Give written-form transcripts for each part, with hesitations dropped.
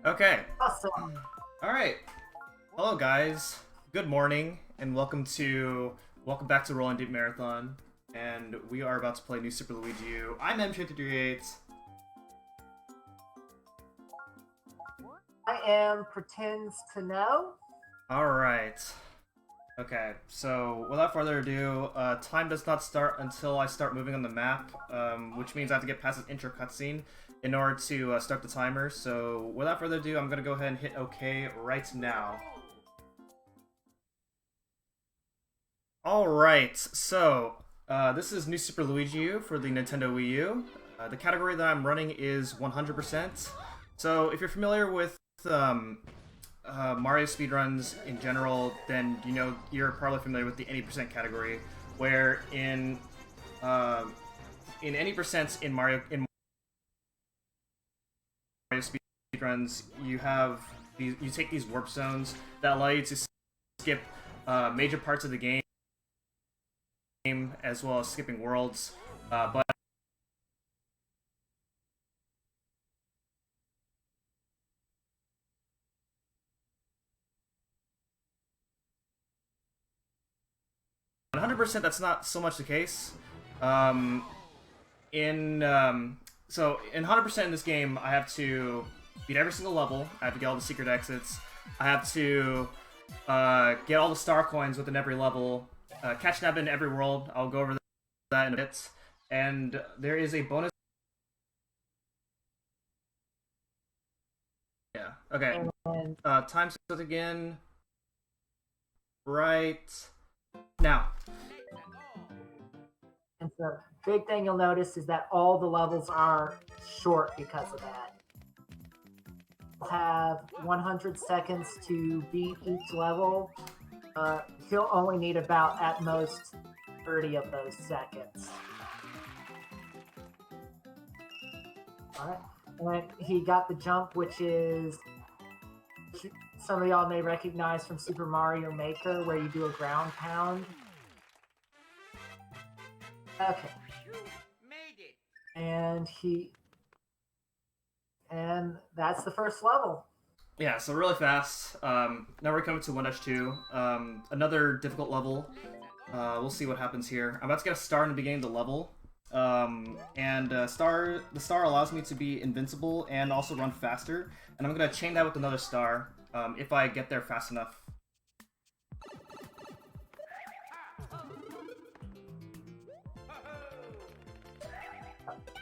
Okay. Awesome. All right. Hello, guys. Good morning, and welcome back to Roll and Deep Marathon. And we are about to play new Super Luigi U. I'm M5338. I am pretends to know. All right. Okay. So without further ado, time does not start until I start moving on the map, which means I have to get past this intro cutscene in order to start the timer. So without further ado, I'm gonna go ahead and hit OK right now. Alright, so this is New Super Luigi U for the Nintendo Wii U. The category that I'm running is 100%. So if you're familiar with Mario speedruns in general, then you know you're probably familiar with the any percent category, where in any percents in Mario speedruns, you take these warp zones that allow you to skip major parts of the game, as well as skipping worlds, but 100% that's not so much the case. So in 100% in this game, I have to beat every single level. I have to get all the secret exits. I have to get all the star coins within every level. Catch Nab in every world. I'll go over that in a bit. And there is a bonus. Yeah. Okay. Time set again. Right now. And the big thing you'll notice is that all the levels are short because of that. You'll have 100 seconds to beat each level. He'll only need about, at most, 30 of those seconds. Alright, and he got the jump, which is some of y'all may recognize from Super Mario Maker, where you do a ground pound. Okay. And that's the first level. Yeah, so really fast. Now we're coming to 1-2. Another difficult level. We'll see what happens here. I'm about to get a star in the beginning of the level. The star allows me to be invincible and also run faster. And I'm going to chain that with another star if I get there fast enough.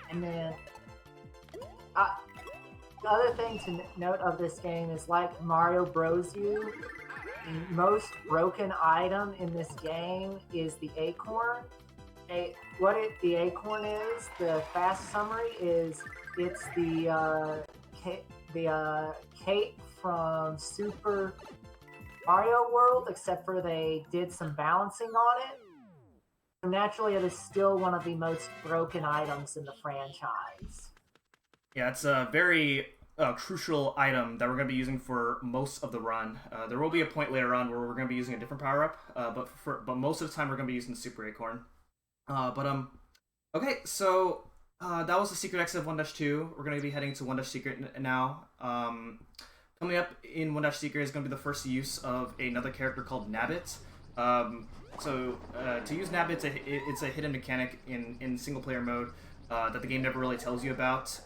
And then the other thing to note of this game is, like Mario Bros. U, the most broken item in this game is the acorn. The acorn is, the fast summary is, it's the cape from Super Mario World, except for they did some balancing on it. So naturally, it is still one of the most broken items in the franchise. Yeah, it's a very crucial item that we're going to be using for most of the run. There will be a point later on where we're going to be using a different power-up, but most of the time we're going to be using the Super Acorn. Okay, so that was the secret exit of 1-2. We're going to be heading to 1-secret now. Coming up in 1-secret is going to be the first use of another character called Nabbit. To use Nabbit, it's a hidden mechanic in single-player mode that the game never really tells you about.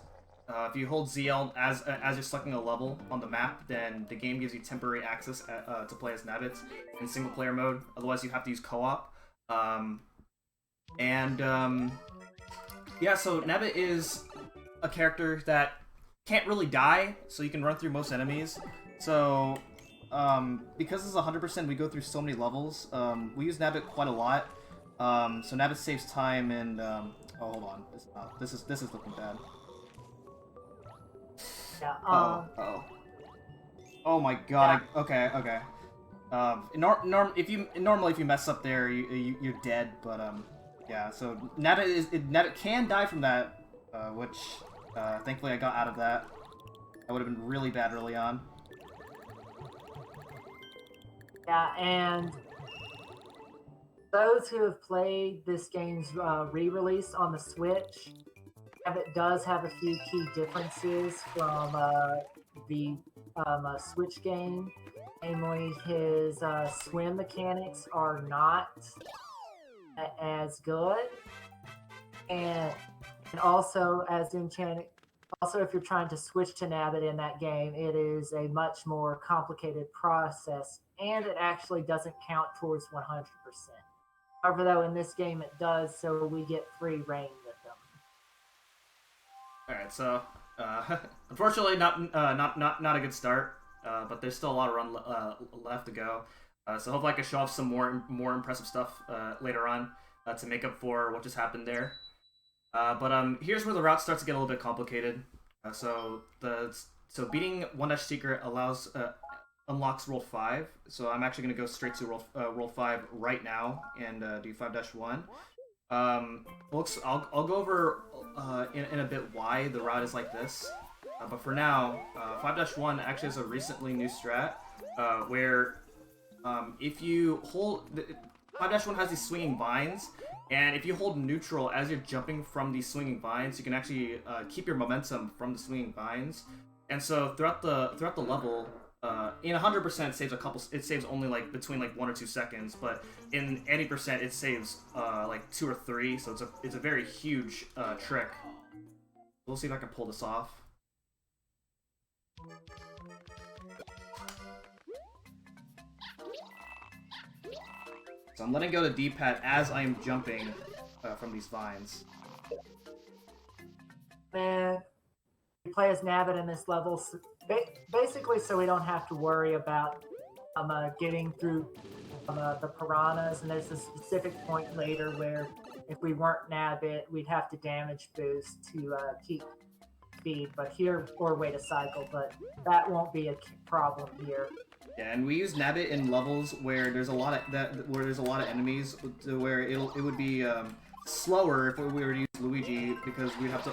If you hold ZL as you're selecting a level on the map, then the game gives you temporary access to play as Nabbit in single-player mode. Otherwise, you have to use co-op. Yeah, so Nabbit is a character that can't really die, so you can run through most enemies. So, because this is 100%, we go through so many levels. We use Nabbit quite a lot. So Nabbit saves time and, oh, hold on. This is looking bad. Yeah. Oh my god. Yeah. Okay. Normally if you mess up there, you're dead. But yeah. So Nabbit can die from that, which thankfully I got out of that. That would have been really bad early on. Yeah, and those who have played this game's re-release on the Switch, it does have a few key differences from the Switch game. Namely, his swim mechanics are not as good, and also as enchanted. Also, if you're trying to switch to Nabbit in that game, it is a much more complicated process, and it actually doesn't count towards 100%. However, though, in this game it does, so we get free reign with them. All right, so unfortunately, not a good start, but there's still a lot of run left to go. So hopefully I can show off some more impressive stuff later on to make up for what just happened there. But here's where the route starts to get a little bit complicated. So beating 1-secret unlocks roll 5. So I'm actually going to go straight to roll 5 right now and do 5-1. Folks, I'll go over in a bit why the route is like this. But for now, 5-1 actually has a recently new strat where if you hold... 5-1 has these swinging vines, and if you hold neutral as you're jumping from these swinging vines, you can actually keep your momentum from the swinging vines. And so throughout the level, in 100% saves it saves only like between like 1 or 2 seconds, but in 80% it saves like 2 or 3. So it's a very huge trick. We'll see if I can pull this off. So I'm letting go the D-pad as I am jumping from these vines. Man, we play as Nabbit in this level, basically so we don't have to worry about getting through the piranhas, and there's a specific point later where if we weren't Nabbit, we'd have to damage boost to keep speed, but here, or wait a cycle, but that won't be a problem here. Yeah, and we use Nabbit in levels where there's a lot of enemies, where it would be slower if we were to use Luigi, because we'd have to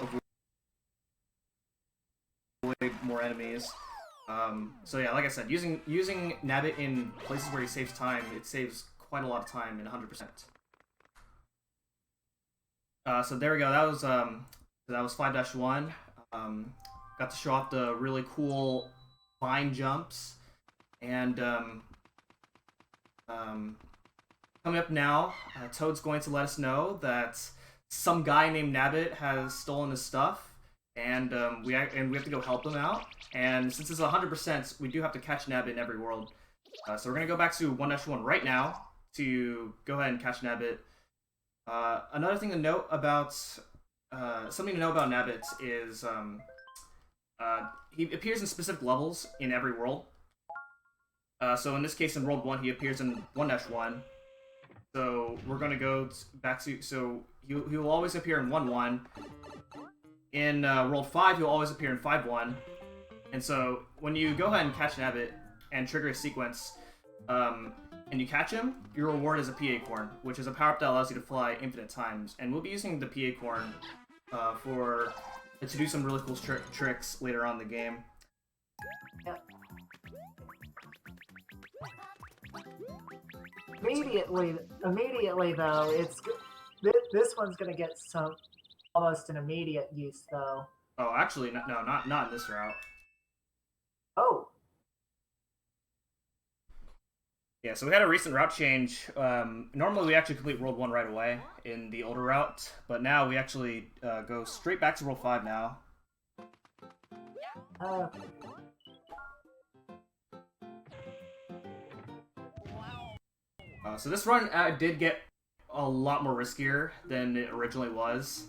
avoid more enemies. So yeah, like I said, using Nabbit in places where he saves time, it saves quite a lot of time in 100%. So there we go. That was 5-1. Got to show off the really cool vine jumps. And coming up now, Toad's going to let us know that some guy named Nabbit has stolen his stuff, and we have to go help him out. And since it's 100%, we do have to catch Nabbit in every world. So we're gonna go back to 1-1 right now to go ahead and catch Nabbit. Another thing to note about something to know about Nabbit is he appears in specific levels in every world. So in this case, in World 1, he appears in 1-1. So we're going to go back to... So he will always appear in 1-1. In World 5, he'll always appear in 5-1. And so when you go ahead and catch Nabbit and trigger a sequence, and you catch him, your reward is a PA Corn, which is a power-up that allows you to fly infinite times. And we'll be using the PA Corn to do some really cool tricks later on in the game. Yep. Immediately though, this one's gonna get almost an immediate use though. Oh, actually, no, not in this route. Oh. Yeah, so we had a recent route change. Normally we actually complete World 1 right away in the older route, but now we actually go straight back to World 5 now. So this run did get a lot more riskier than it originally was.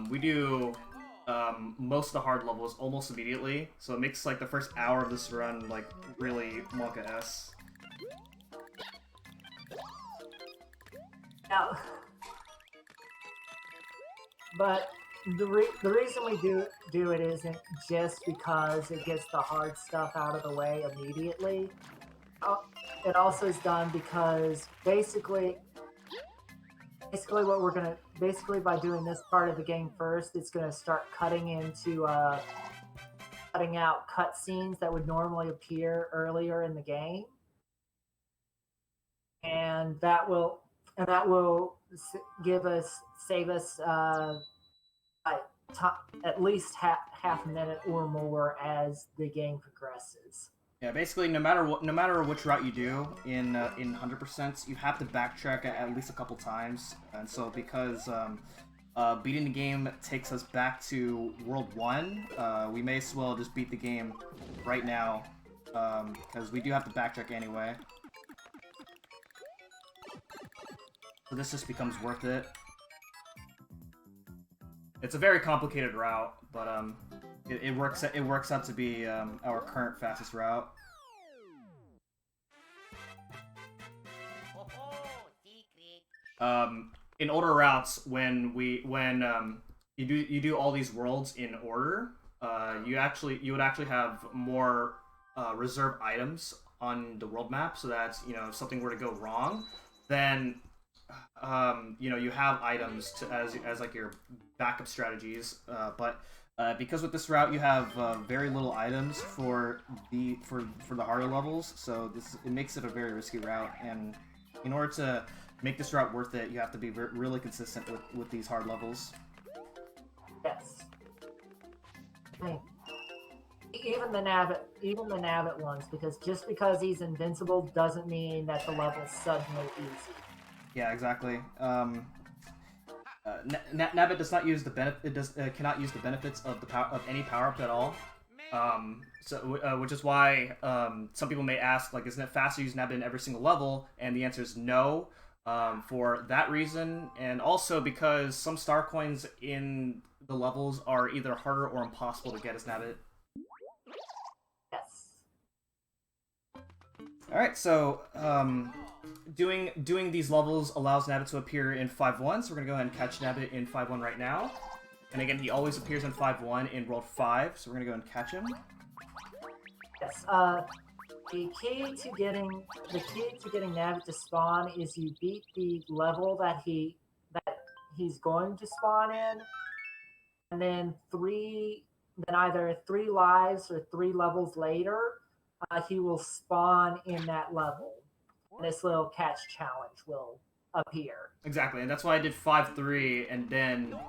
We do most of the hard levels almost immediately, so it makes like the first hour of this run like really Monka-esque. Now, but the reason we do it isn't just because it gets the hard stuff out of the way immediately. It also is done because basically what we're gonna by doing this part of the game first, it's gonna start cutting out cutscenes that would normally appear earlier in the game, and that will save us at least half a minute or more as the game progresses. Yeah, basically, no matter which route you do in 100%, you have to backtrack at least a couple times, and so because beating the game takes us back to World 1, we may as well just beat the game right now, because we do have to backtrack anyway. So this just becomes worth it. It's a very complicated route, but it works out to be our current fastest route. In older routes, when you do all these worlds in order, you would actually have more reserve items on the world map, so that if something were to go wrong, then you have items as like your backup strategies. But because with this route you have very little items for the harder levels, so it makes it a very risky route. And in order to make this route worth it, you have to be really consistent with these hard levels. Yes. I mean, even the Nabbit ones, because just because he's invincible doesn't mean that the level's suddenly easy. Yeah, exactly. Nabbit does not use the cannot use the benefits of any power up at all. Which is why some people may ask, like, isn't it faster to use Nabbit in every single level? And the answer is no. For that reason, and also because some star coins in the levels are either harder or impossible to get as Nabbit. Yes. All right, so doing these levels allows Nabbit to appear in 5-1, so we're gonna go ahead and catch Nabbit in 5-1 right now. And again, he always appears in 5-1 in World 5, so we're gonna go ahead and catch him. Yes. The key to getting Nabbit to spawn is you beat the level that he's going to spawn in, and then either 3 lives or 3 levels later, he will spawn in that level. And this little catch challenge will appear. Exactly, and that's why I did 5-3 and then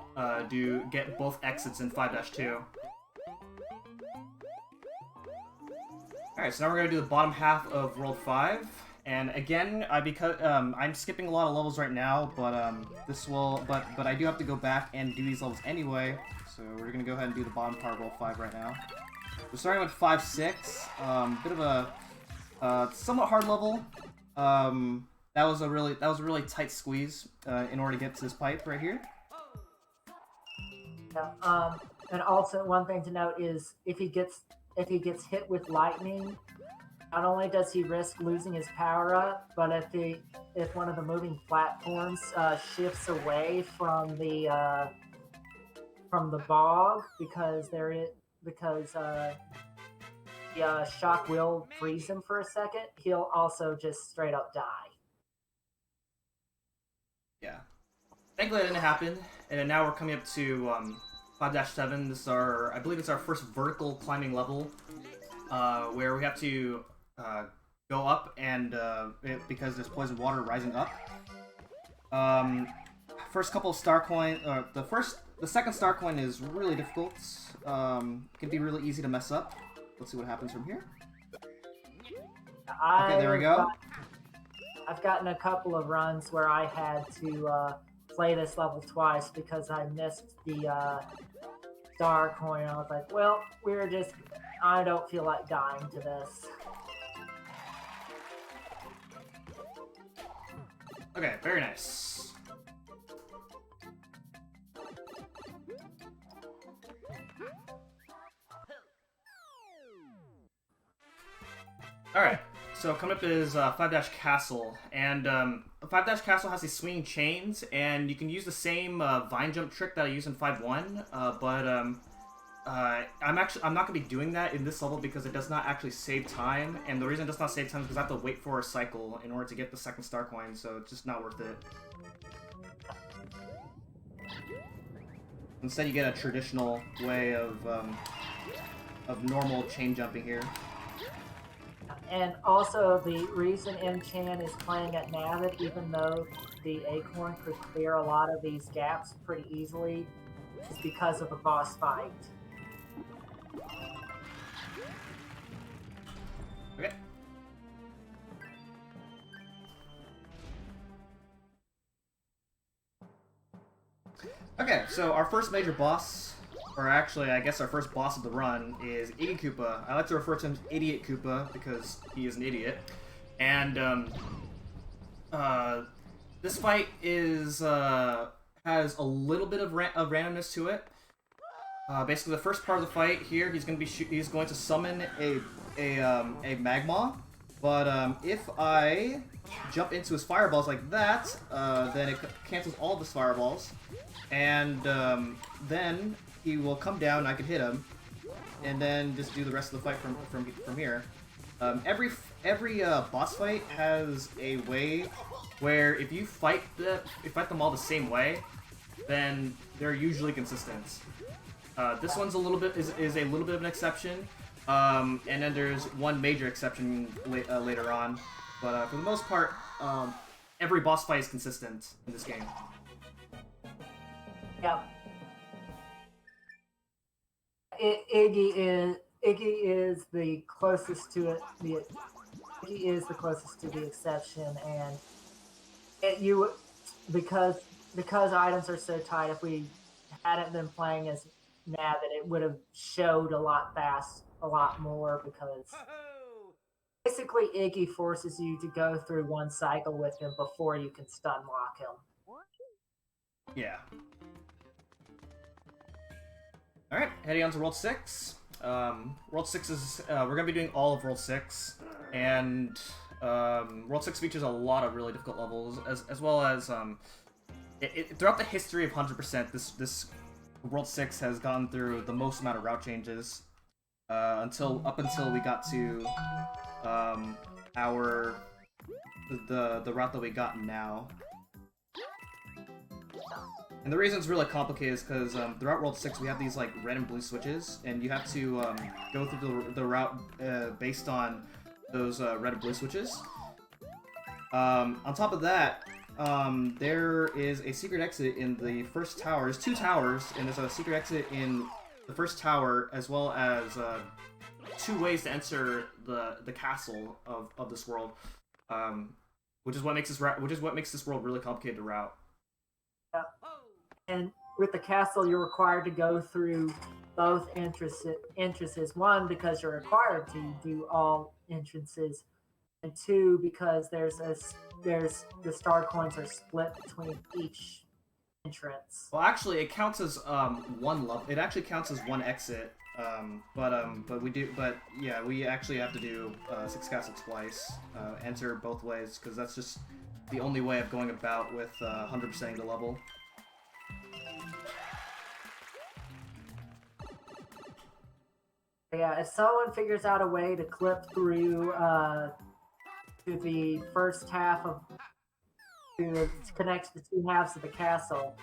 get both exits in 5-2. Alright, so now we're going to do the bottom half of World 5. And again, I'm skipping a lot of levels right now, but but I do have to go back and do these levels anyway. So we're going to go ahead and do the bottom part of World 5 right now. We're starting with 5-6. Bit of a somewhat hard level. That was a really tight squeeze in order to get to this pipe right here. Yeah, and also one thing to note is if he gets hit with lightning, not only does he risk losing his power up, but if one of the moving platforms shifts away from the bog because the shock will freeze him for a second, he'll also just straight up die. Yeah. Thankfully that didn't happen, and now we're coming up to 5-7. This is I believe it's our first vertical climbing level, where we have to go up and because there's poison water rising up. First couple of star coin, the second star coin is really difficult. Can be really easy to mess up. Let's see what happens from here. Okay, there we go. I've gotten a couple of runs where I had to play this level twice because I missed the star coin. I was like, well, I don't feel like dying to this. Okay, very nice. Alright, so coming up is 5-Castle, and 5-Castle has these swinging chains, and you can use the same vine jump trick that I used in 5-1, but I'm not going to be doing that in this level because it does not actually save time, and the reason it does not save time is because I have to wait for a cycle in order to get the second star coin, so it's just not worth it. Instead you get a traditional way of normal chain jumping here. And also, the reason M-Chan is playing at Nabbit, even though the Acorn could clear a lot of these gaps pretty easily, is because of a boss fight. Okay. Okay, so our first major boss, or actually, I guess our first boss of the run, is Iggy Koopa. I like to refer to him as Idiot Koopa because he is an idiot. And this fight is has a little bit of randomness to it. Basically, the first part of the fight here, he's going to summon a magma. But if I jump into his fireballs like that, then it cancels all of his fireballs, and then he will come down and I can hit him, and then just do the rest of the fight from here. Every boss fight has a way where if you fight them all the same way, then they're usually consistent. This one's a little bit is a little bit of an exception. And then there's one major exception later on, but for the most part, every boss fight is consistent in this game. Yep. Iggy is the closest to it. Iggy is the closest to the exception, and because items are so tight. If we hadn't been playing as Nabbit, it would have showed a lot more, because basically Iggy forces you to go through one cycle with him before you can stun lock him. Yeah. Alright, heading on to World 6. World 6 is, we're going to be doing all of World 6, and World 6 features a lot of really difficult levels, as well as, throughout the history of 100%, this World 6 has gone through the most amount of route changes. Until we got to the route that we got now. And the reason it's really complicated is because throughout World 6 we have these like red and blue switches, and you have to go through the route based on those red and blue switches. On top of that, there is a secret exit in the first tower. There's 2 towers, and there's a secret exit in the first tower, as well as 2 ways to enter the castle of this world, which is what makes this world really complicated to route. Yeah. And with the castle, you're required to go through both entrances. 1, because you're required to do all entrances, and 2, because the star coins are split between each entrance. Well, actually, it counts as one level. It actually counts as one exit. But yeah, we actually have to do Six Castle twice. Enter both ways, because that's just the only way of going about with 100%ing the level. Yeah, if someone figures out a way to clip through to the first half to connect the 2 halves of the castle,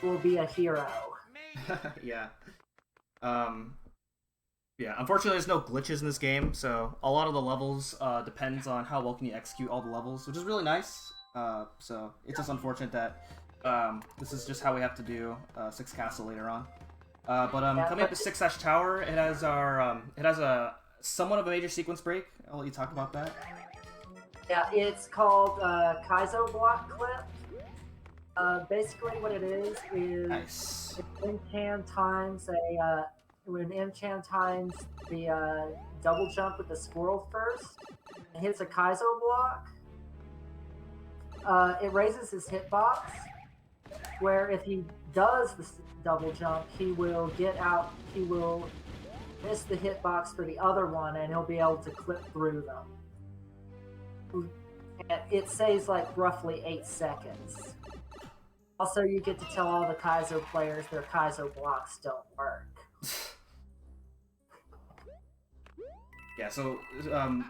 will be a hero. Yeah. Yeah, unfortunately there's no glitches in this game, so a lot of the levels depends on how well can you execute all the levels, which is really nice. So it's just unfortunate that this is just how we have to do Six Castle later on. Coming up to 6 Tower, it has a somewhat of a major sequence break. I'll let you talk about that. Yeah, it's called Kaizo Block Clip. Basically what it is Nice. Enchan times when Enchan times the double jump with the squirrel first, and hits a Kaizo block. It raises his hitbox, where if he does the double jump, he will miss the hitbox for the other one, and he'll be able to clip through them. And it saves like roughly 8 seconds. Also, you get to tell all the Kaizo players their Kaizo blocks don't work. Yeah, so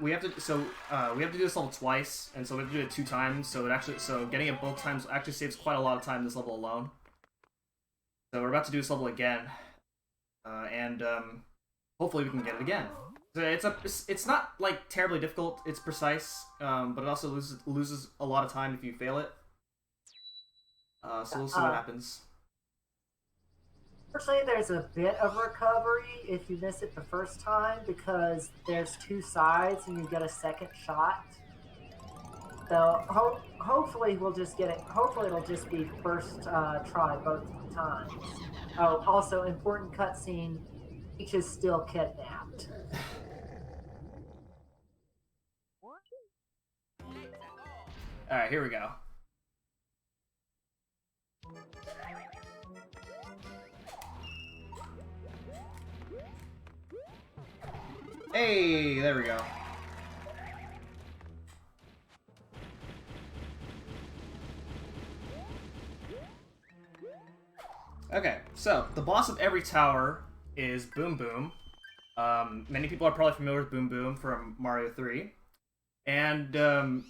we have to do this level twice, and so we have to do it 2 times. So getting it both times actually saves quite a lot of time in this level alone. So we're about to do this level again, and hopefully we can get it again. So it's not like terribly difficult. It's precise, but it also loses a lot of time if you fail it. So we'll see what happens. Unfortunately, there's a bit of recovery if you miss it the first time because there's two sides and you get a second shot. So hopefully we'll just get it. Hopefully it'll just be first try both times. Oh, also important cutscene: Peach is still kidnapped. All right, here we go. Hey, there we go. Okay, so the boss of every tower is Boom Boom. Many people are probably familiar with Boom Boom from Mario 3. And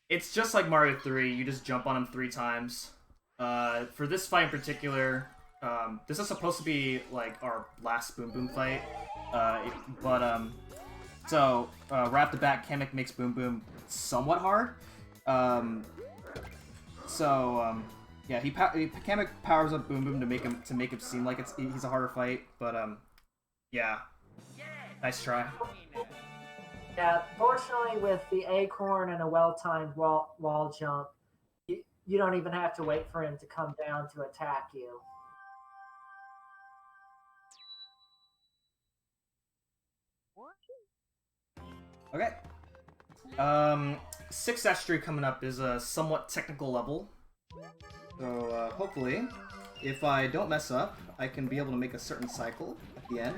it's just like Mario 3, you just jump on him 3 times. For this fight in particular, this is supposed to be like our last Boom Boom fight. So right off the bat, Kamek makes Boom Boom somewhat hard. Yeah, Kamek powers up Boom Boom to make him seem like he's a harder fight, but yeah, nice try. Yeah, fortunately, with the acorn and a well-timed wall jump, you don't even have to wait for him to come down to attack you. Okay. 6th Astray coming up is a somewhat technical level. So, hopefully, if I don't mess up, I can be able to make a certain cycle at the end.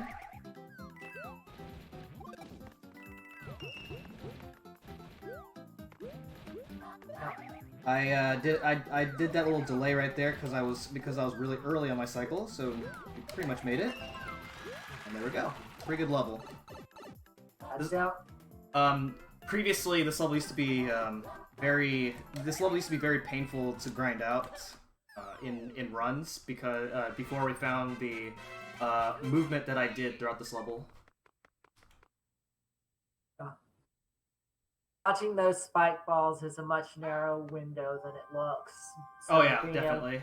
I did that little delay right there because I was really early on my cycle, so we pretty much made it. And there we go. Pretty good level. Previously, this level used to be very painful to grind out in runs because before we found the movement that I did throughout this level. Watching those spike balls is a much narrower window than it looks. So oh yeah, definitely.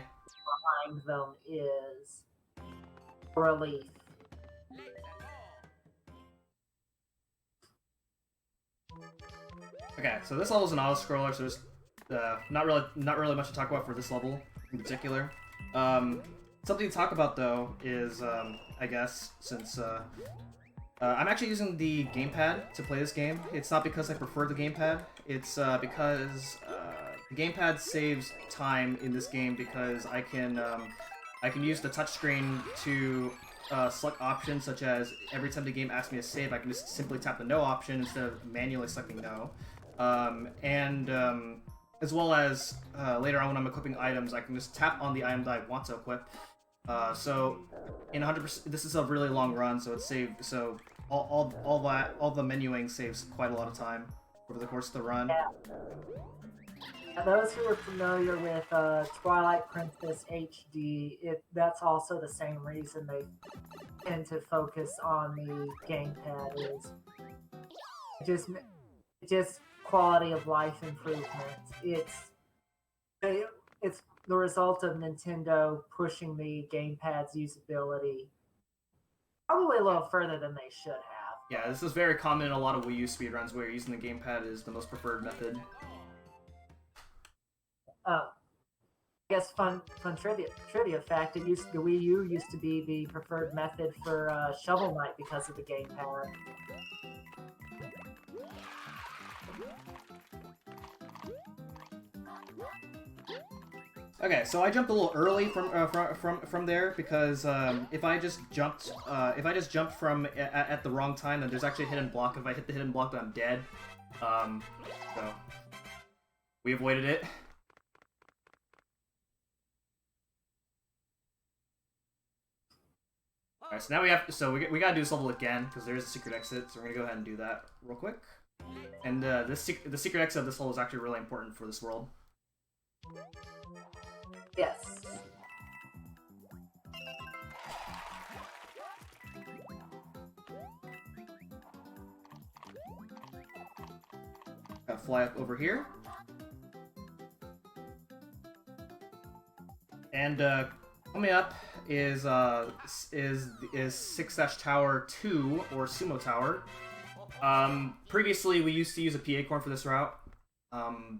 Behind them is a relief. Okay, so this level is an auto-scroller, so there's not really much to talk about for this level in particular. Something to talk about though is I guess since I'm actually using the gamepad to play this game. It's not because I prefer the gamepad. It's because the gamepad saves time in this game because I can use the touchscreen to select options such as every time the game asks me to save, I can just simply tap the no option instead of manually selecting no. As well as later on when I'm equipping items, I can just tap on the item that I want to equip. So in 100%, this is a really long run, so it's saved. So all the menuing saves quite a lot of time over the course of the run. Yeah. And those who are familiar with Twilight Princess HD, that's also the same reason they tend to focus on the gamepad is just quality of life improvement. It's the result of Nintendo pushing the gamepad's usability probably a little further than they should have. Yeah, this is very common in a lot of Wii U speedruns where using the gamepad is the most preferred method. I guess fun trivia fact: the Wii U used to be the preferred method for Shovel Knight because of the gamepad. Okay, so I jumped a little early from there because if I just jumped from at the wrong time, then there's actually a hidden block. If I hit the hidden block, then I'm dead. So we avoided it. Alright, so now we gotta do this level again because there is a secret exit. So we're gonna go ahead and do that real quick. And the secret exit of this level is actually really important for this world. Yes. Gotta fly up over here. And coming up is 6-Tower 2 or Sumo Tower. Previously we used to use a P acorn for this route,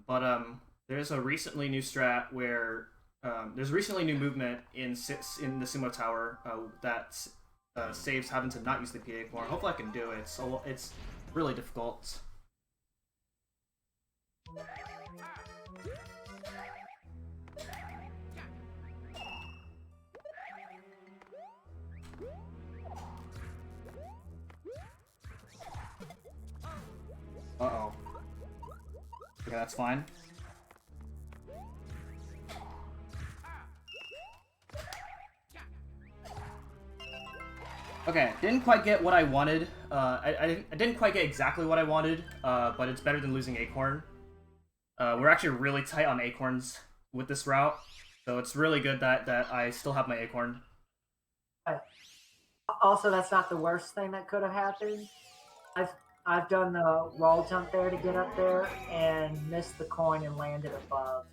but there's a recently new strat where there's recently new movement in the Sumo Tower that saves having to not use the P acorn. Hopefully I can do it. So it's really difficult. Uh-oh. Okay, that's fine. Okay, didn't quite get what I wanted. I didn't quite get exactly what I wanted, but it's better than losing Acorn. We're actually really tight on Acorns with this route, so it's really good that I still have my Acorn. Also, that's not the worst thing that could have happened. I've done the wall jump there to get up there and missed the coin and landed above.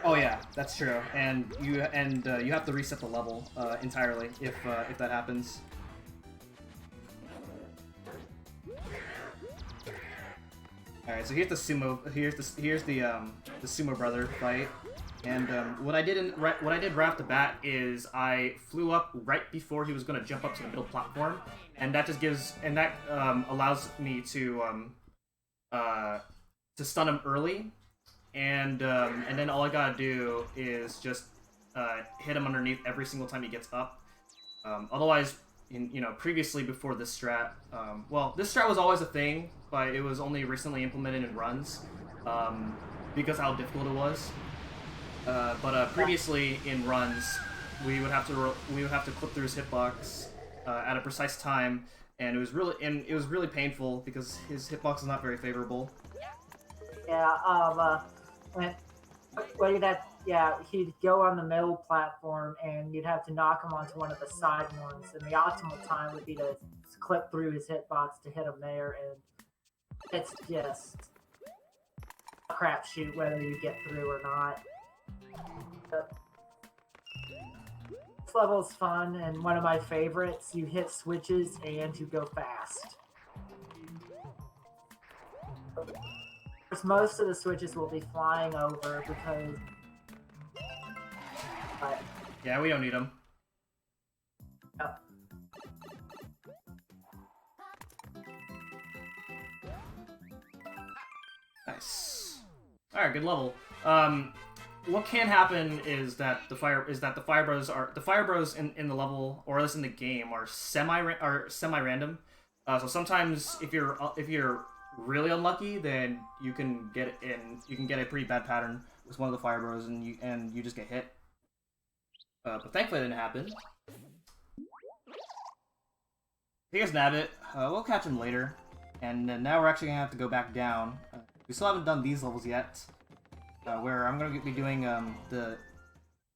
Oh yeah, that's true. And you have to reset the level entirely if that happens. All right, so here's the sumo. Here's the sumo brother fight. And what I did right off the bat is I flew up right before he was going to jump up to the middle platform, and that allows me to stun him early, and then all I gotta do is just hit him underneath every single time he gets up. Otherwise, previously before this strat, well, this strat was always a thing, but it was only recently implemented in runs because how difficult it was. But previously in runs, we would have to clip through his hitbox at a precise time, and it was really painful because his hitbox is not very favorable. Yeah. He'd go on the middle platform, and you'd have to knock him onto one of the side ones, and the optimal time would be to clip through his hitbox to hit him there, and it's just a crapshoot whether you get through or not. This level is fun, and one of my favorites. You hit switches and you go fast. Most of the switches will be flying over because... yeah, we don't need them. Yep. Nice. All right, good level. What can happen is that the Fire Bros in the level, or at least in the game, are semi-random. So sometimes if you're really unlucky, then you can get a pretty bad pattern with one of the Fire Bros, and you just get hit. But thankfully it didn't happen. Here's Nabbit. We'll catch him later, and now we're actually gonna have to go back down. We still haven't done these levels yet. Where I'm going to be doing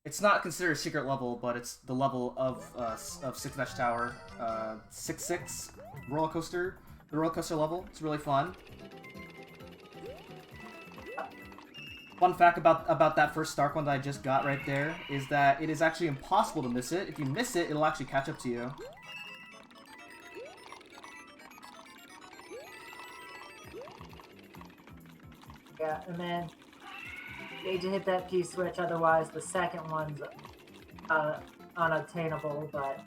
it's not considered a secret level, but it's the level of 6-Tower 6-6 roller coaster, the roller coaster level. It's really fun. Fun fact about that first Stark one that I just got right there is that it is actually impossible to miss it. If you miss it, it'll actually catch up to you. Yeah, and then you need to hit that P switch, otherwise the second one's unobtainable, but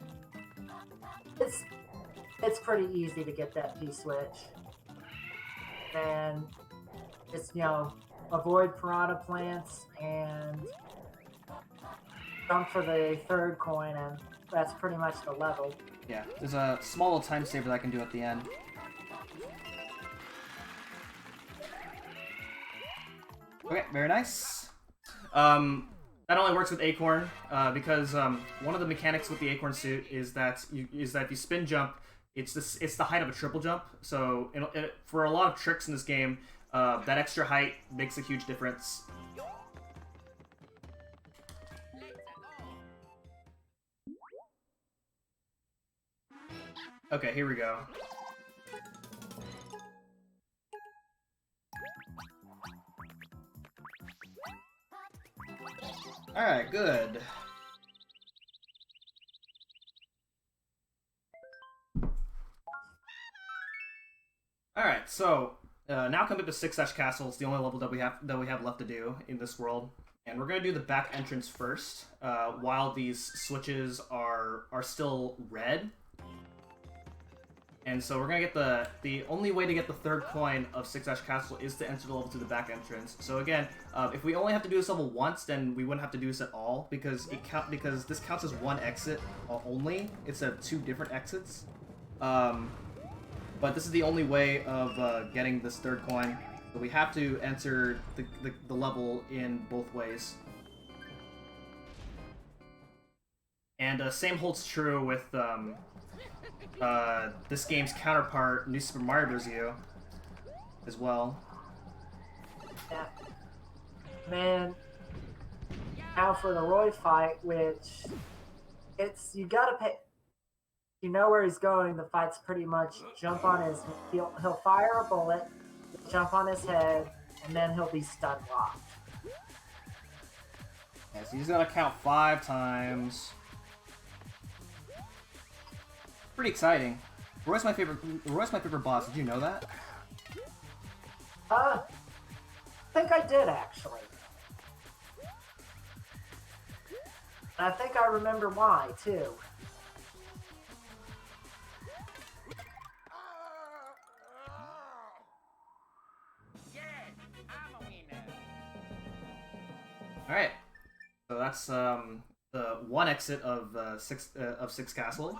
it's pretty easy to get that P switch. And it's, avoid piranha plants and jump for the third coin, and that's pretty much the level. Yeah, there's a small little time saver that I can do at the end. Okay, very nice. That only works with Acorn because one of the mechanics with the Acorn suit is that if you spin jump, it's the height of a triple jump. So for a lot of tricks in this game, that extra height makes a huge difference. Okay, here we go. Alright, good. right, so now coming to 6 Castle. It's the only level that we have left to do in this world, and we're gonna do the back entrance first. While these switches are still red, and so we're gonna get the only way to get the third coin of 6 Castle is to enter the level through the back entrance. So again, if we only have to do this level once, then we wouldn't have to do this at all because this counts as one exit only instead of 2 different exits. But this is the only way of getting this third coin. So we have to enter the level in both ways. And same holds true with this game's counterpart, New Super Mario Bros. U, as well. Yeah. Man, now for the Roy fight, which you gotta pay. You know where he's going. The fight's pretty much jump on his. He'll fire a bullet, jump on his head, and then he'll be stun locked. Yeah, so he's gonna count 5 times. Pretty exciting. Roy's my favorite boss. Did you know that? I think I did actually. And I think I remember why too. All right. So that's the one exit of 6 Castle.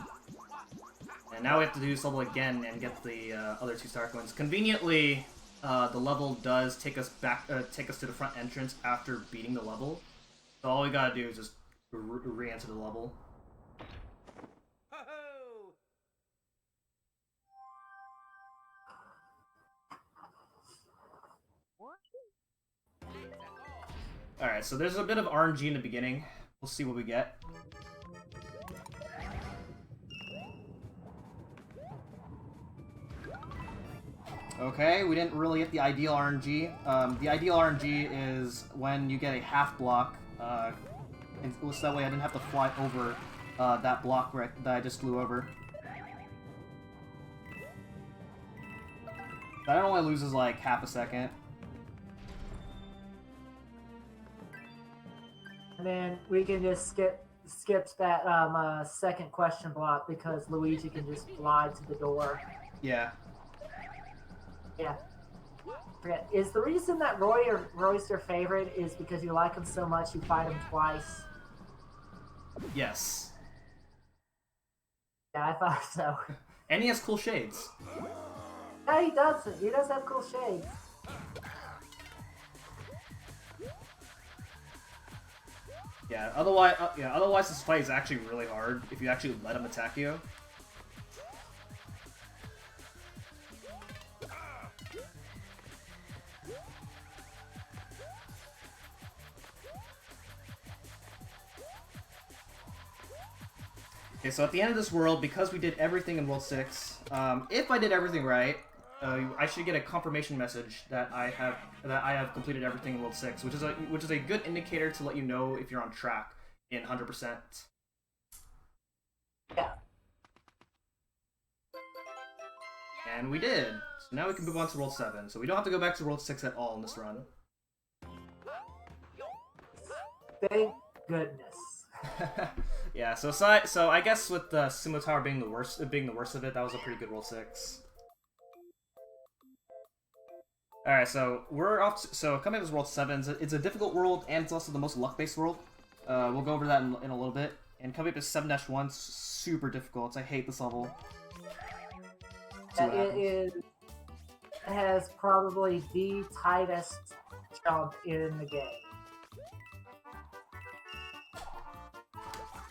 And now we have to do this level again and get the other 2 star coins. Conveniently, the level does take us to the front entrance after beating the level. So all we gotta do is just re-enter the level. Alright, so there's a bit of RNG in the beginning. We'll see what we get. Okay, we didn't really get the ideal RNG. The ideal RNG is when you get a half block, and so that way I didn't have to fly over that block that I just flew over. That only loses like half a second. And then we can just skip that second question block because Luigi can just fly to the door. Yeah. Yeah. Forget. Is the reason that Roy's your favorite is because you like him so much you fight him twice? Yes. Yeah, I thought so. And he has cool shades. Yeah, he does. He does have cool shades. Yeah. Otherwise, this fight is actually really hard if you actually let him attack you. Okay, so at the end of this world, because we did everything in World 6, if I did everything right, I should get a confirmation message that I have completed everything in World 6, which is a good indicator to let you know if you're on track in 100%. Yeah. And we did. So now we can move on to World 7. So we don't have to go back to World 6 at all in this run. Thank goodness. Yeah, so I guess with the Sumo Tower being the worst of it, that was a pretty good World 6. Alright, so we're off. So coming to this World 7, it's a difficult world, and it's also the most luck-based world. We'll go over that in a little bit. And coming up to 7-1, super difficult. I hate this level. It has probably the tightest jump in the game.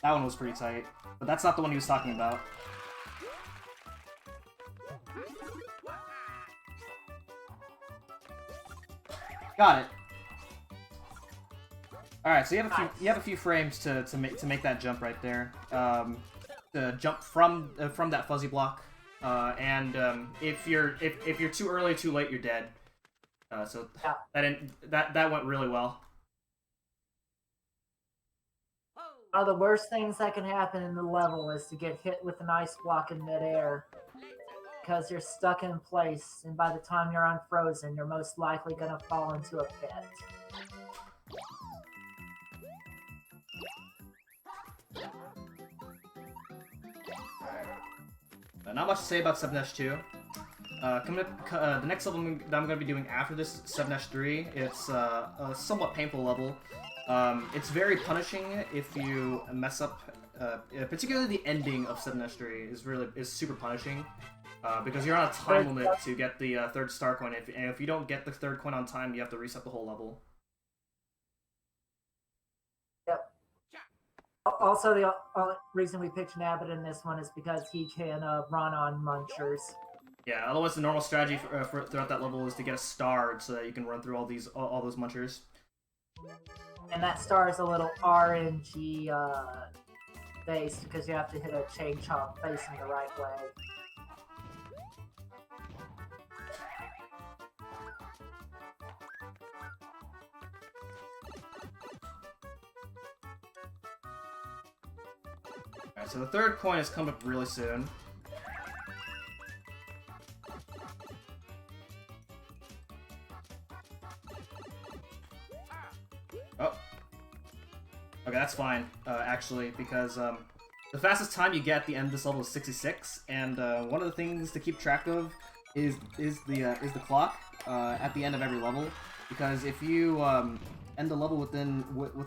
That one was pretty tight, but that's not the one he was talking about. Got it. All right, so you have a few frames to make that jump right there. To jump from that fuzzy block, and if you're too early, too late, you're dead. So yeah. that went really well. One of the worst things that can happen in the level is to get hit with an ice block in midair. because you're stuck in place, and by the time you're unfrozen, you're most likely going to fall into a pit. Not much to say about 7-2. Coming up, the next level that I'm going to be doing after this, 7-3, it's a somewhat painful level. It's very punishing if you mess up, particularly the ending of 7-3 is super punishing, because you're on a time limit to get the third star coin, and if you don't get the third coin on time, you have to reset the whole level. Yep. Also, the reason we picked Nabbit in this one is because he can run on munchers. Yeah, otherwise the normal strategy for throughout that level is to get a star so that you can run through all those munchers. And that star is a little RNG based because you have to hit a chain chomp facing the right way. Alright, so the third coin is coming up really soon. Oh. Okay, that's fine, actually, because the fastest time you get at the end of this level is 66, and one of the things to keep track of is the clock at the end of every level, because if you end the level with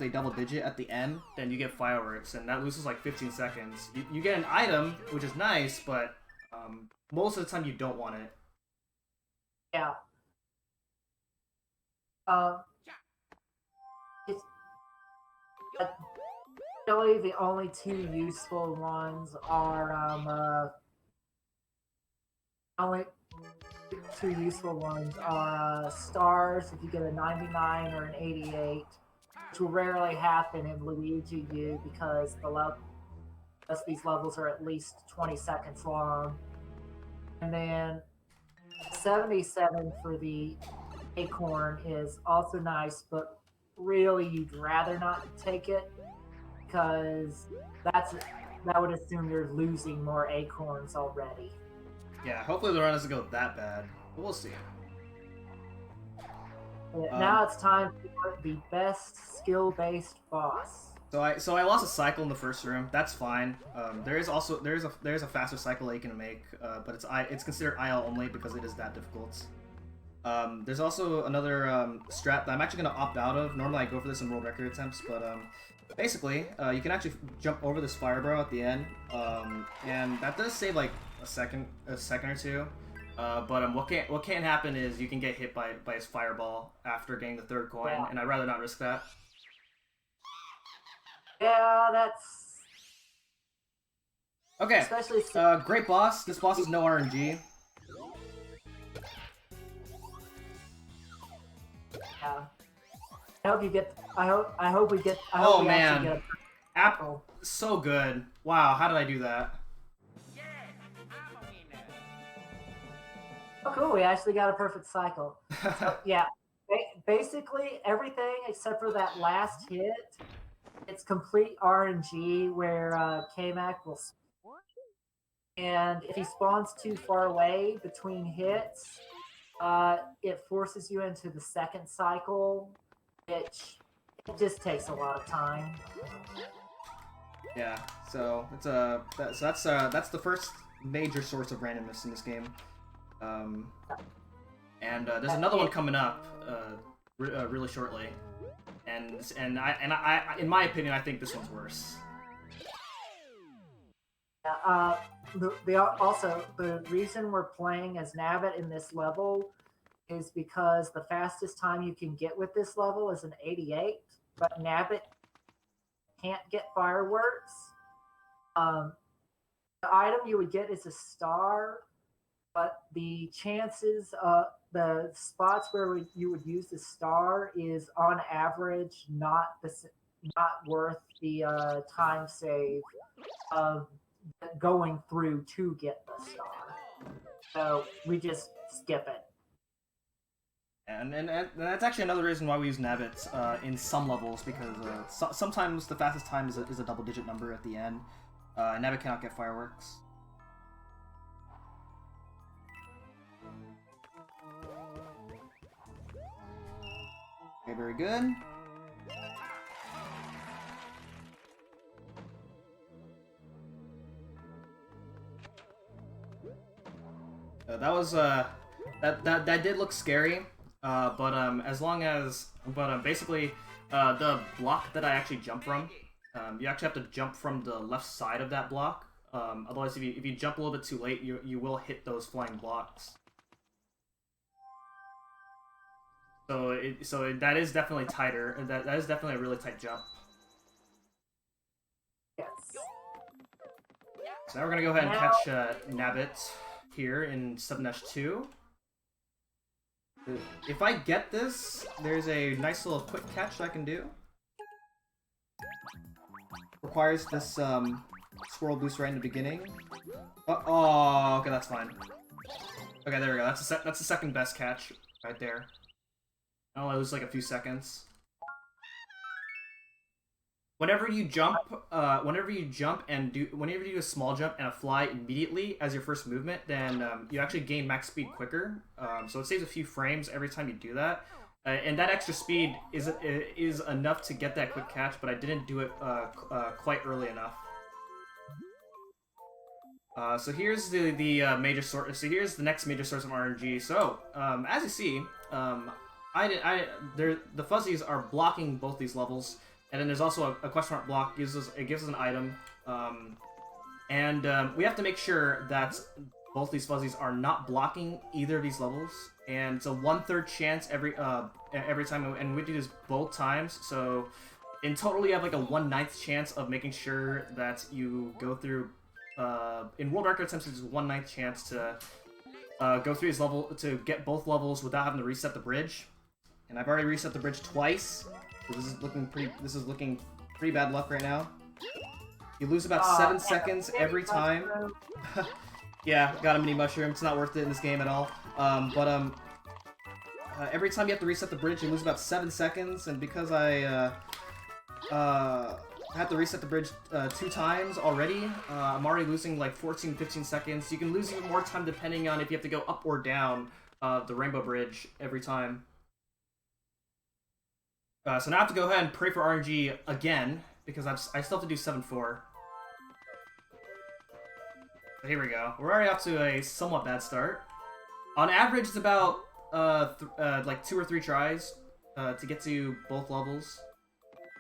a double digit at the end, then you get fireworks, and that loses like 15 seconds. You get an item, which is nice, but most of the time you don't want it. Yeah. It's really the only two useful ones are stars if you get a 99 or an 88, which will rarely happen in Luigi U because these levels are at least 20 seconds long. And then 77 for the acorn is also nice, but really you'd rather not take it because that would assume you're losing more acorns already. Yeah, hopefully the run doesn't go that bad, but we'll see. Now it's time for the best skill-based boss. So I lost a cycle in the first room. That's fine. There is a faster cycle that you can make, but it's considered IL only because it is that difficult. There's also another strat that I'm actually gonna opt out of. Normally I go for this in world record attempts, but basically you can actually jump over this fireball at the end, and that does save like a second or two. But what can happen is you can get hit by his fireball after getting the third coin, and I'd rather not risk that. Yeah, that's... Okay, great boss. This boss is no RNG. Yeah. I hope you get... Oh man. Apple. So good. Wow, how did I do that? Oh cool, we actually got a perfect cycle. So, yeah, basically everything except for that last hit, it's complete RNG where K-Mac will... And if he spawns too far away between hits, it forces you into the second cycle, which it just takes a lot of time. Yeah, so that's the first major source of randomness in this game. And there's another one coming up really shortly, and I in my opinion I think this one's worse. Also, the reason we're playing as Nabbit in this level is because the fastest time you can get with this level is an 88, but Nabbit can't get fireworks. The item you would get is a star, but the chances of the spots where you would use the star is on average not worth the time save of going through to get the star. So we just skip it. And that's actually another reason why we use Nabbit in some levels, because sometimes the fastest time is a double-digit number at the end. Nabbit cannot get fireworks. Okay, very good. That was that did look scary, but as long as basically the block that I actually jumped from, you actually have to jump from the left side of that block. Otherwise, if you jump a little bit too late, you will hit those flying blocks. So that is definitely tighter. That is definitely a really tight jump. Yes. So now we're gonna go ahead and catch Nabbit here in 7-2. If I get this, there's a nice little quick catch that I can do. Requires this squirrel boost right in the beginning. Oh, okay, that's fine. Okay, there we go. That's the second best catch right there. I only lose like a few seconds. Whenever you jump and whenever you do a small jump and a fly immediately as your first movement, then you actually gain max speed quicker. So it saves a few frames every time you do that. And that extra speed is enough to get that quick catch, but I didn't do it quite early enough. So here's the major source. So here's the next major source of RNG. So as you see, the fuzzies are blocking both these levels. And then there's also a question mark block. It gives us an item, and we have to make sure that both these fuzzies are not blocking either of these levels. And it's a 1/3 chance every time, and we do this both times. So in total, you have like a 1/9 chance of making sure that you go through. In world record attempts, it's a 1/9 chance to go through this level to get both levels without having to reset the bridge. And I've already reset the bridge twice. So this is looking pretty bad luck right now. You lose about 7 seconds every time. Yeah, got a mini mushroom. It's not worth it in this game at all. Every time you have to reset the bridge, you lose about 7 seconds. And because I had to reset the bridge 2 times already, I'm already losing like 14, 15 seconds. You can lose even more time depending on if you have to go up or down the rainbow bridge every time. So now I have to go ahead and pray for RNG again, because I still have to do 7-4. So here we go. We're already off to a somewhat bad start. On average, it's about like 2 or 3 tries to get to both levels.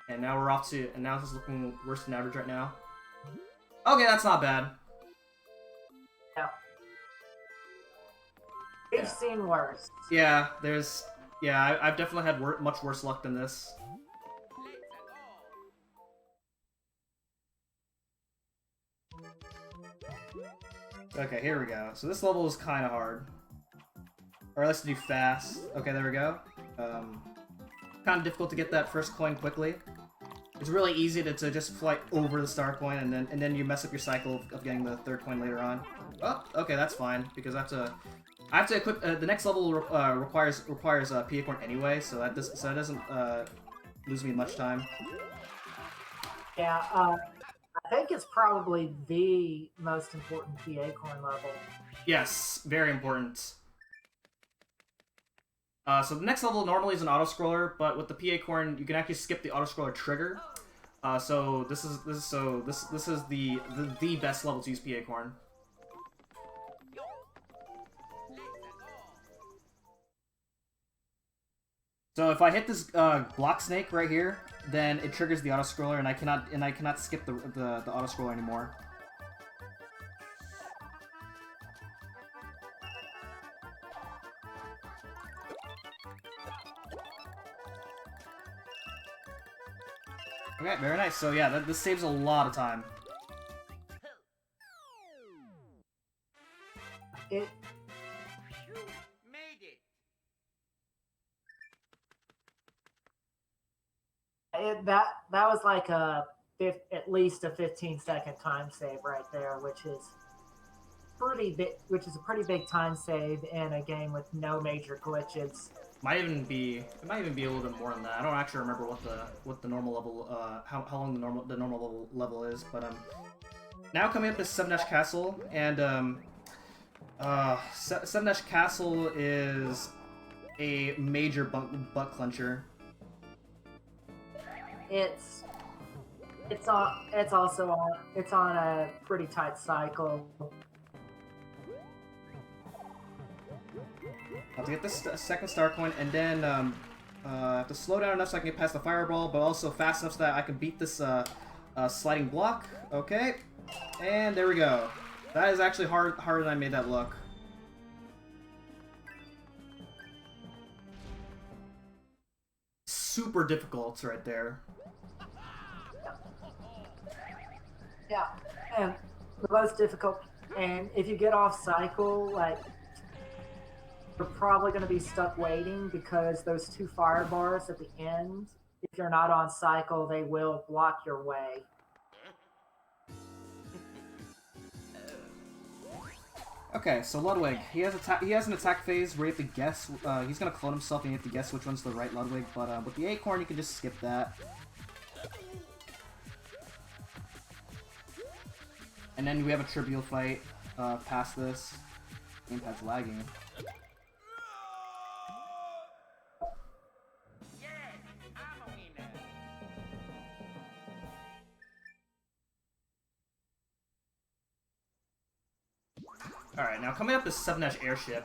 And now we're off to, and now this is looking worse than average right now. Okay, that's not bad. We've seen worse. Yeah, I've definitely had much worse luck than this. Okay, here we go. So this level is kind of hard. Or let's do fast. Okay, there we go. Kind of difficult to get that first coin quickly. It's really easy to just fly over the star coin and then you mess up your cycle of getting the 3rd coin later on. Oh, okay, that's fine because I have to equip. The next level requires PA Corn anyway, so that doesn't lose me much time. Yeah, I think it's probably the most important PA Corn level. Yes, very important. So the next level normally is an auto-scroller, but with the PA Corn, you can actually skip the auto-scroller trigger. So this is the best level to use PA Corn. So if I hit this block snake right here, then it triggers the auto-scroller, and I cannot skip the auto-scroller anymore. Okay, very nice. So yeah, this saves a lot of time. That was like at least a 15-second time save right there, which is a pretty big time save in a game with no major glitches. It might even be a little bit more than that. I don't actually remember what the normal level how long the normal level is, but now coming up is 7- Castle, and 7- Castle is a major butt clencher. It's also on a pretty tight cycle. I have to get this second star coin, and then I have to slow down enough so I can get past the fireball, but also fast enough so that I can beat this sliding block. Okay, and there we go. That is actually harder than I made that look. Super difficult right there. Yeah, and the most difficult. And if you get off cycle, like you're probably going to be stuck waiting because those two fire bars at the end, if you're not on cycle, they will block your way. Okay, so Ludwig, he has an attack phase where you have to guess. He's gonna clone himself, and you have to guess which one's the right Ludwig. But with the acorn, you can just skip that. And then we have a trivial fight past this. Gamepad's lagging. Alright, now coming up is 7-Dash Airship.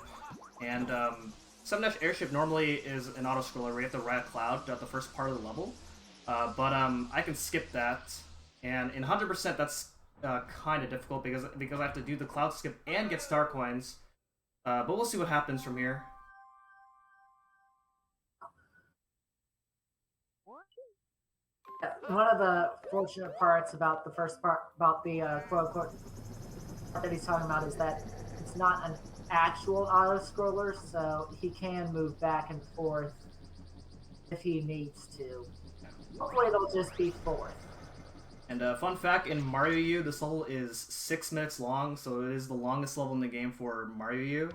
And 7-Dash Airship normally is an auto-scroller where you have to ride a cloud throughout the first part of the level. But I can skip that. And in 100% that's kind of difficult because I have to do the cloud skip and get star coins. But we'll see what happens from here. One of the fortunate parts about the first part, about the quote-unquote that he's talking about, is that it's not an actual auto-scroller, so he can move back and forth if he needs to. Hopefully it'll just be fourth. And fun fact, in Mario U, this level is 6 minutes long, so it is the longest level in the game for Mario U.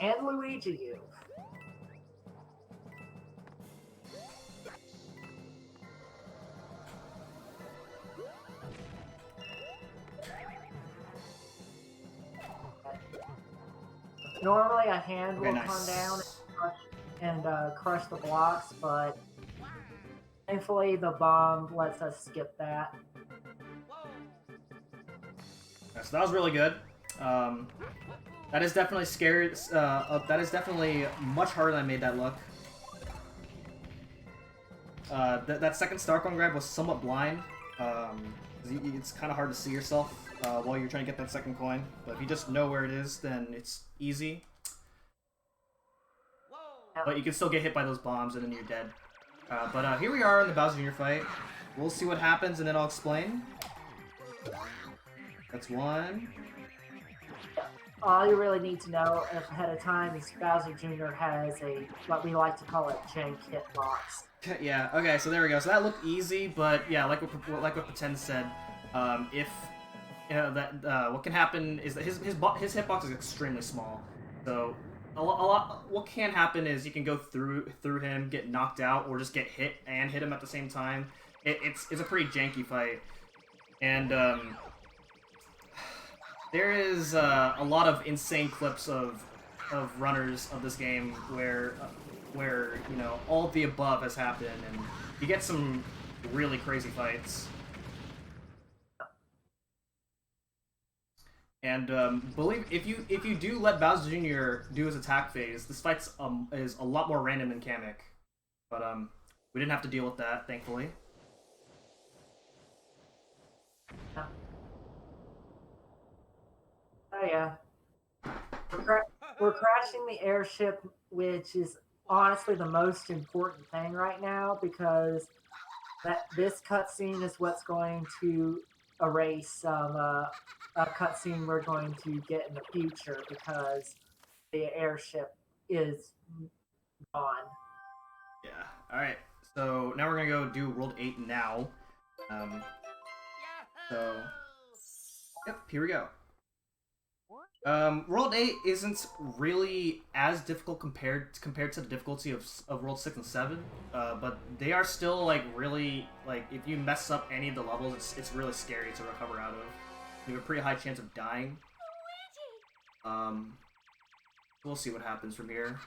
And Luigi U. Normally a hand will come down and crush the blocks, but thankfully the bomb lets us skip that. So that was really good. That is definitely scary. That is definitely much harder than I made that look. That second star coin grab was somewhat blind. It's kind of hard to see yourself while you're trying to get that second coin. But if you just know where it is, then it's easy. But you can still get hit by those bombs and then you're dead. But here we are in the Bowser Jr. fight. We'll see what happens and then I'll explain. That's one. All you really need to know ahead of time is Bowser Jr. has what we like to call a jank hitbox. Yeah, okay, so there we go. So that looked easy, but yeah, like what Pretend said, if you know that what can happen is that his hitbox is extremely small. So a lot what can happen is you can go through him, get knocked out, or just get hit and hit him at the same time. It's a pretty janky fight, and there is a lot of insane clips of runners of this game where you know all of the above has happened, and you get some really crazy fights. And believe if you do let Bowser Jr. do his attack phase, this fight is a lot more random than Kamek, but we didn't have to deal with that, thankfully. Oh yeah, we're crashing the airship, which is honestly the most important thing right now because this cutscene is what's going to erase some a cutscene we're going to get in the future because the airship is gone. Yeah. All right. So now we're gonna go do World 8 now. So yep, here we go. World 8 isn't really as difficult compared to the difficulty of World 6 and 7, but they are still like really like if you mess up any of the levels, it's really scary to recover out of. You have a pretty high chance of dying. We'll see what happens from here.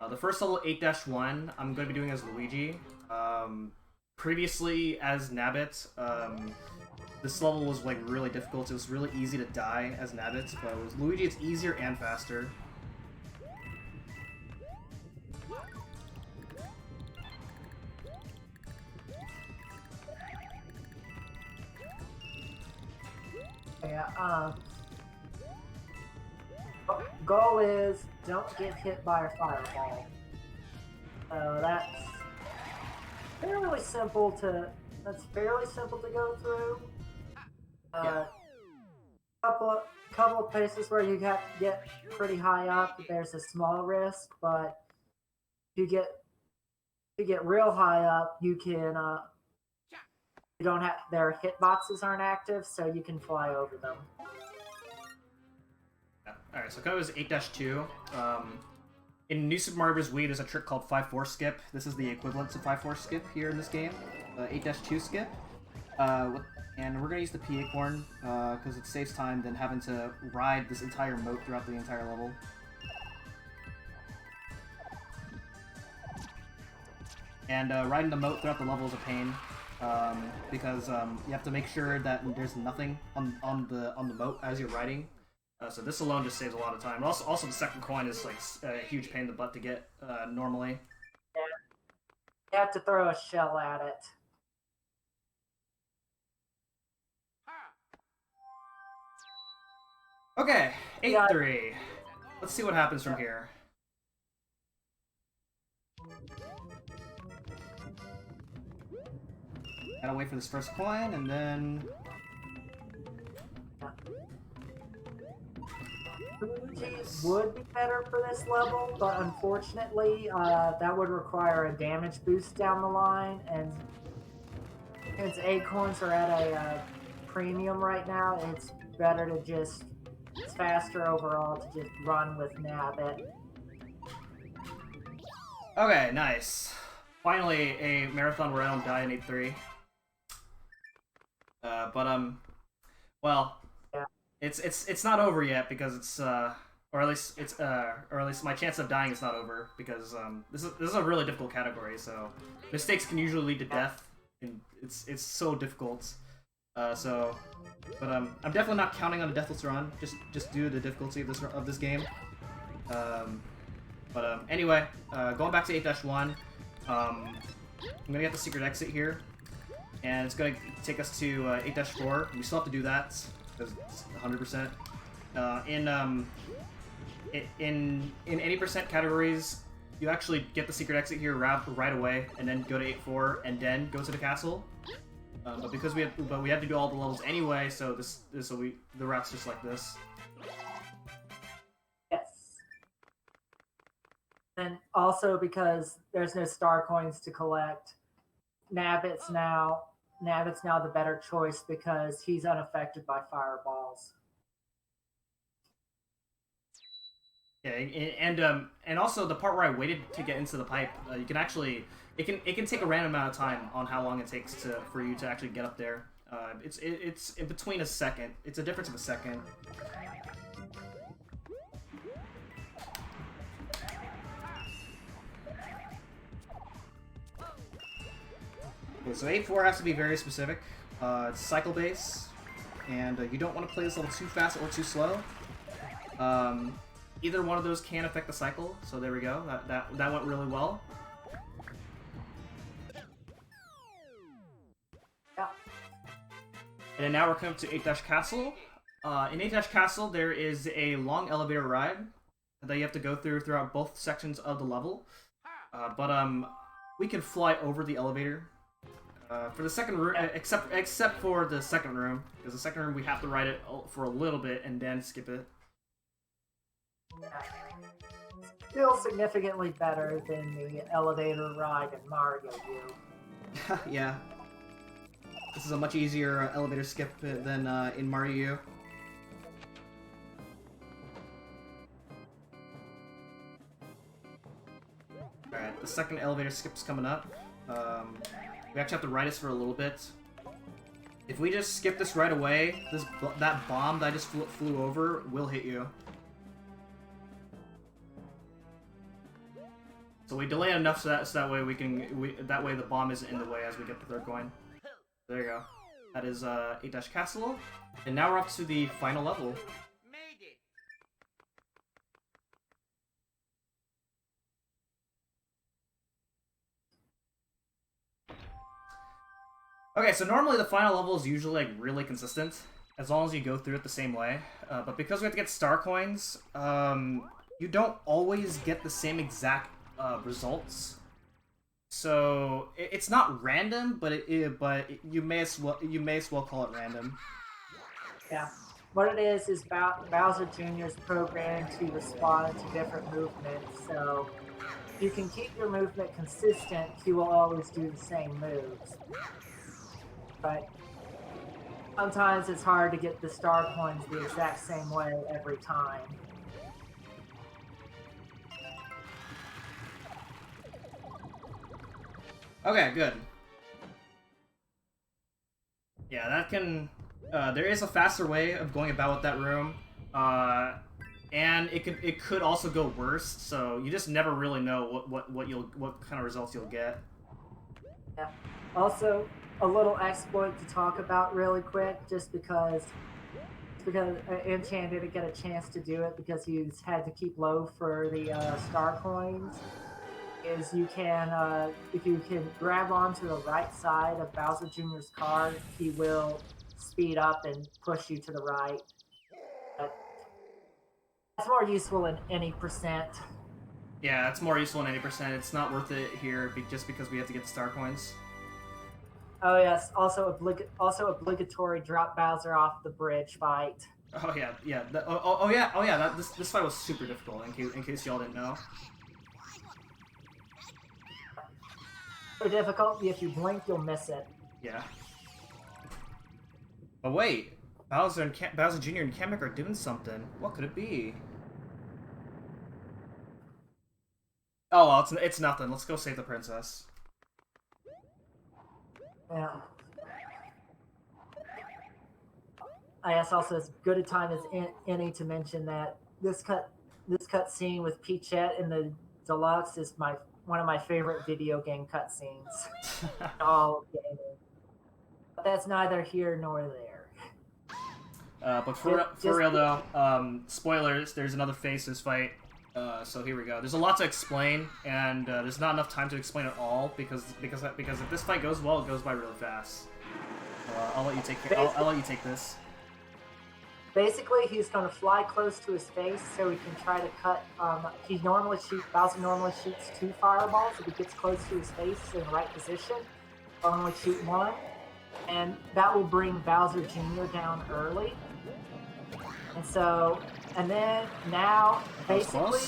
The first level, 8-1, I'm going to be doing as Luigi. Previously as Nabbit, this level was like really difficult. It was really easy to die as Nabbit, but with Luigi it's easier and faster. Yeah, goal is don't get hit by a fireball. So that's fairly simple to go through. Yeah. Couple of places where you have to get pretty high up, there's a small risk, but if you get real high up, you can you don't have their hitboxes aren't active, so you can fly over them. Yeah. Alright, so Ko is 8-2. In New Super Mario Bros. Wii, there's a trick called 5-4 skip. This is the equivalent to 5-4 skip here in this game. 8-2 skip. And we're going to use the P Acorn, because it saves time than having to ride this entire moat throughout the entire level. And riding the moat throughout the level is a pain, because you have to make sure that there's nothing on the moat as you're riding. So this alone just saves a lot of time. Also the second coin is like a huge pain in the butt to get normally. Yeah. You have to throw a shell at it. Okay, 8-3. Let's see what happens from here. Gotta wait for this first coin, and then... Luigi's would be better for this level, but unfortunately, that would require a damage boost down the line, and since acorns are at a premium right now, it's better to just... It's faster overall to just run with Nabbit. Okay, nice. Finally, a marathon where I don't die in 8-3. Well, yeah. It's not over yet because it's or at least my chance of dying is not over because this is a really difficult category. So mistakes can usually lead to death, and it's so difficult. But I'm definitely not counting on a deathless run, just due to the difficulty of this game. Anyway, going back to 8-1, I'm gonna get the secret exit here, and it's gonna take us to 8-4. We still have to do that because it's 100%. In any percent categories, you actually get the secret exit here right away, and then go to 8-4, and then go to the castle. But because we have to do all the levels anyway, so the route's just like this. Yes. And also because there's no star coins to collect, Nabbit's now the better choice because he's unaffected by fireballs. Yeah, and also the part where I waited to get into the pipe, you can actually it can take a random amount of time on how long it takes for you to actually get up there. It's in between a second. It's a difference of a second. Okay, so 8-4 has to be very specific. It's cycle base, and you don't want to play this level too fast or too slow. Either one of those can affect the cycle, so there we go. That went really well. Yeah. And then now we're coming to 8-Castle. In 8-Castle, there is a long elevator ride that you have to go throughout both sections of the level. We can fly over the elevator. For the second room, except for the second room, because the second room we have to ride it for a little bit and then skip it. Still significantly better than the elevator ride in Mario U. Yeah. This is a much easier elevator skip than in Mario U. Alright, the second elevator skip's coming up. We actually have to ride this for a little bit. If we just skip this right away, that bomb that I just flew over will hit you. So we delay enough so that way that way the bomb isn't in the way as we get the third coin. There you go. That is 8 Castle, and now we're up to the final level. Okay, so normally the final level is usually like really consistent, as long as you go through it the same way. But because we have to get star coins, you don't always get the same exact results. So it's not random, but you may as well call it random. Yeah. What it is Bowser Jr.'s programmed to respond to different movements. So if you can keep your movement consistent, he will always do the same moves. But sometimes it's hard to get the star coins the exact same way every time. Okay, good. Yeah, that can... there is a faster way of going about with that room. And it could also go worse, so you just never really know what kind of results you'll get. Yeah. Also, a little exploit to talk about really quick, just because Enchan didn't get a chance to do it because he's had to keep low for the star coins. Is you can if you can grab onto the right side of Bowser Jr.'s card, he will speed up and push you to the right. But that's more useful in any percent. Yeah, it's more useful in 80%. It's not worth it here just because we have to get the star coins. Oh yes, also obligatory drop Bowser off the bridge fight. Oh yeah, yeah. Oh yeah. This fight was super difficult. In case y'all didn't know. So difficult. If you blink, you'll miss it. Yeah. But wait, Bowser Jr. and Kamek are doing something. What could it be? Oh well, it's nothing. Let's go save the princess. Yeah. I guess also as good a time as any to mention that this cut scene with Peachette in the deluxe is one of my favorite video game cutscenes in all of gaming. But that's neither here nor there. But for real though, spoilers. There's another Faces fight. So here we go. There's a lot to explain, and there's not enough time to explain it all because if this fight goes well, it goes by really fast. I'll let you take I'll let you take this. Basically, he's going to fly close to his face so he can try to cut. Bowser normally shoots 2 fireballs. If he gets close to his face in the right position, he'll only shoot 1, and that will bring Bowser Jr. down early. And then now, basically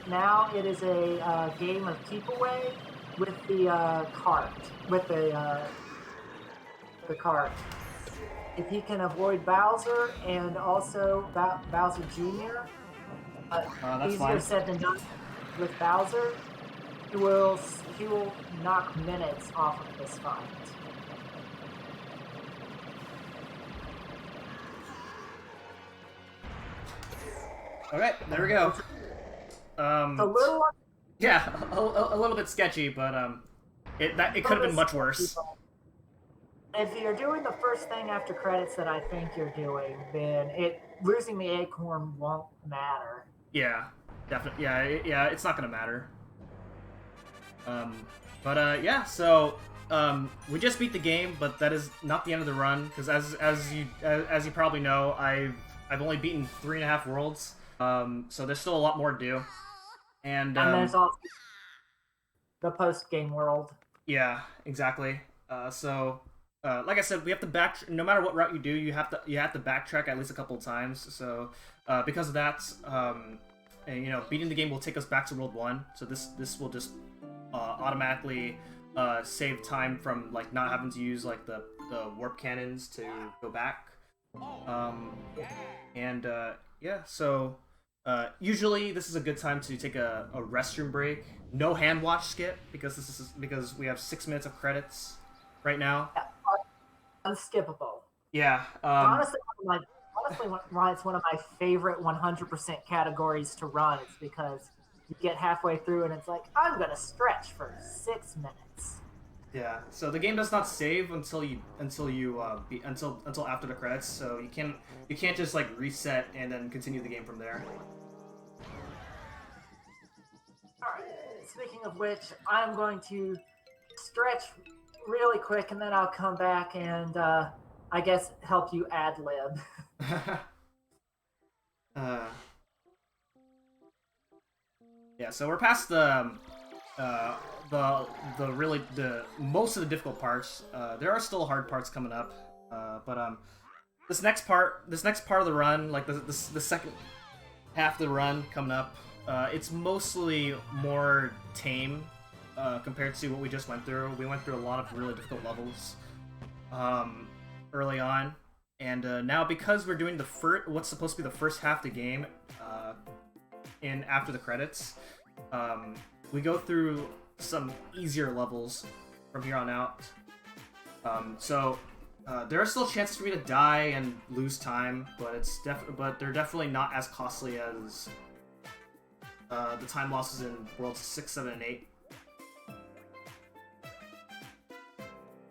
now it is a game of keep away with the cart, with the cart. If he can avoid Bowser and also Bowser Jr., easier fine. said than done with Bowser, he will knock minutes off of this fight. Okay, there we go. A little, yeah, a little bit sketchy, but it could have been much worse. If you're doing the first thing after credits that I think you're doing, then losing the acorn won't matter. Yeah, definitely. Yeah, it's not gonna matter. Yeah. So we just beat the game, but that is not the end of the run because as you probably know, I've only beaten 3.5 worlds. So there's still a lot more to do. And there's also the post-game world. Yeah, exactly. Like I said, we have to no matter what route you do, you have to backtrack at least a couple of times. So because of that, and, beating the game will take us back to World 1. So this will just automatically save time from like not having to use like the warp cannons to go back. Yeah. So usually this is a good time to take a restroom break. No hand wash skip because we have 6 minutes of credits right now. Unskippable. Yeah. Honestly, why it's one of my favorite 100% categories to run. It's because you get halfway through and it's like, I'm gonna stretch for 6 minutes. Yeah. So the game does not save until after the credits. So you can't just like reset and then continue the game from there. Alright, speaking of which, I'm going to stretch really quick and then I'll come back and I guess help you ad-lib. Yeah, so we're past the most of the difficult parts. There are still hard parts coming up, but this next part of the run, like the second half of the run coming up, it's mostly more tame compared to what we just went through. We went through a lot of really difficult levels early on, and now because we're doing what's supposed to be the first half of the game in after the credits, we go through some easier levels from here on out. So there are still chances for me to die and lose time, but they're definitely not as costly as the time losses in Worlds 6, 7, and 8.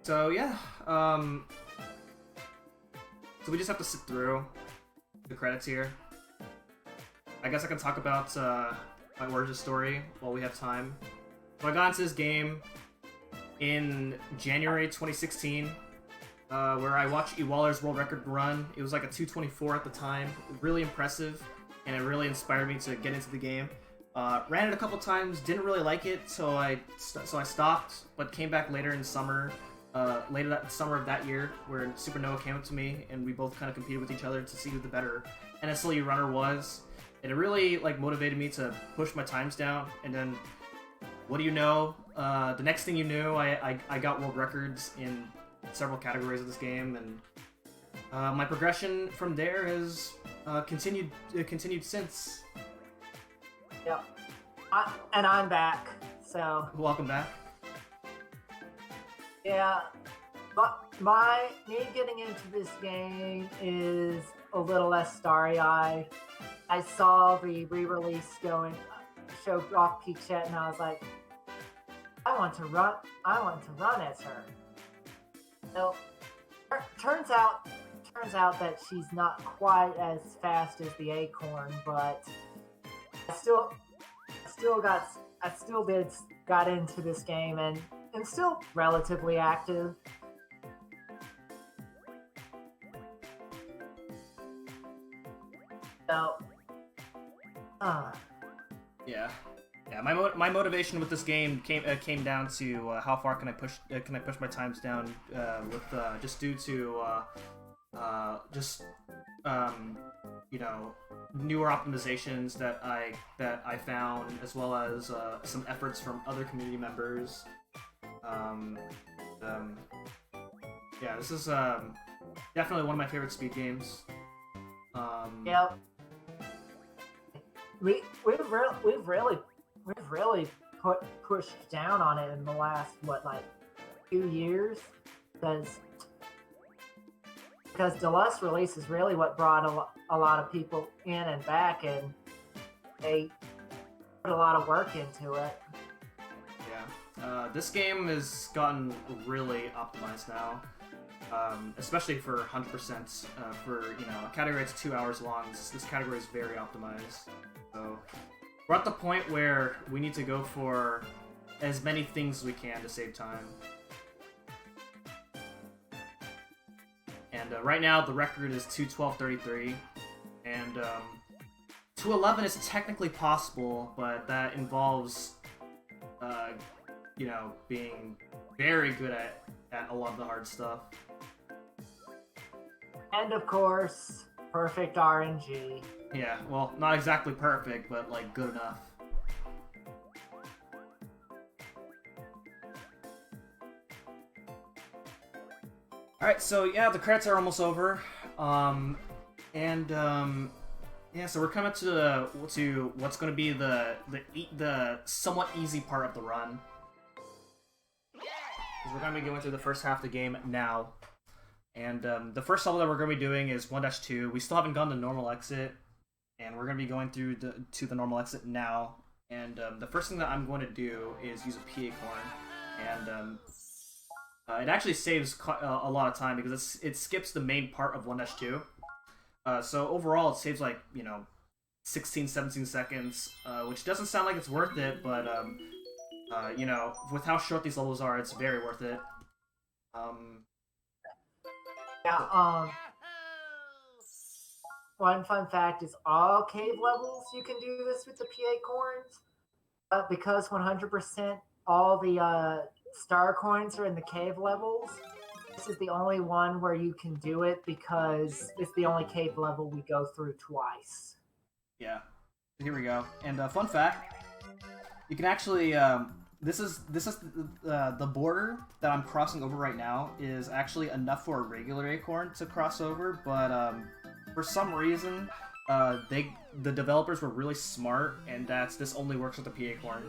So yeah, so we just have to sit through the credits here. I guess I can talk about my origin story while we have time. So I got into this game in January 2016, where I watched Ewaller's world record run. It was like a 2:24 at the time, really impressive, and it really inspired me to get into the game. Ran it a couple times, didn't really like it, so I stopped, but came back later in summer. Later that summer of that year, where Supernova came up to me, and we both kind of competed with each other to see who the better NSLU runner was. And it really like motivated me to push my times down. And then, what do you know? The next thing you knew, I got world records in several categories of this game, and my progression from there has continued since. Yep. And I'm back. So welcome back. Yeah, me getting into this game is a little less starry-eyed. I saw the re-release show off Peachette, and I was like, I want to run as her. So, turns out that she's not quite as fast as the Acorn, but I still got into this game and still relatively active. So, yeah. My motivation with this game came down to how far can I push my times down with just due to you know, newer optimizations that I found, as well as some efforts from other community members. Yeah, this is definitely one of my favorite speed games. Yep. We've really pushed down on it in the last 2 years, because Deluxe release is really what brought a lot of people in and back, and they put a lot of work into it. Yeah, this game has gotten really optimized now, especially for 100%. For a category that's 2 hours long, this category is very optimized. So we're at the point where we need to go for as many things as we can to save time. And right now the record is 2:12:33, and 2:11 is technically possible, but that involves being very good at a lot of the hard stuff. And of course, perfect RNG. Yeah, well, not exactly perfect, but good enough. Alright, so yeah, the credits are almost over. Yeah, so we're coming to what's going to be the somewhat easy part of the run. We're going to be going through the first half of the game now. And the first level that we're going to be doing is 1-2. We still haven't gone to normal exit, and we're going to be going through to the normal exit now. And the first thing that I'm going to do is use a PA corn, and it actually saves a lot of time because it skips the main part of 1-2. So overall, it saves like 16, 17 seconds, which doesn't sound like it's worth it, but with how short these levels are, it's very worth it. Yeah. One fun fact is all cave levels you can do this with the PA coins, because 100% all the star coins are in the cave levels. This is the only one where you can do it because it's the only cave level we go through twice. Yeah. Here we go. And fun fact, you can actually this is the border that I'm crossing over right now is actually enough for a regular acorn to cross over, but for some reason the developers were really smart, and this only works with the PA corn.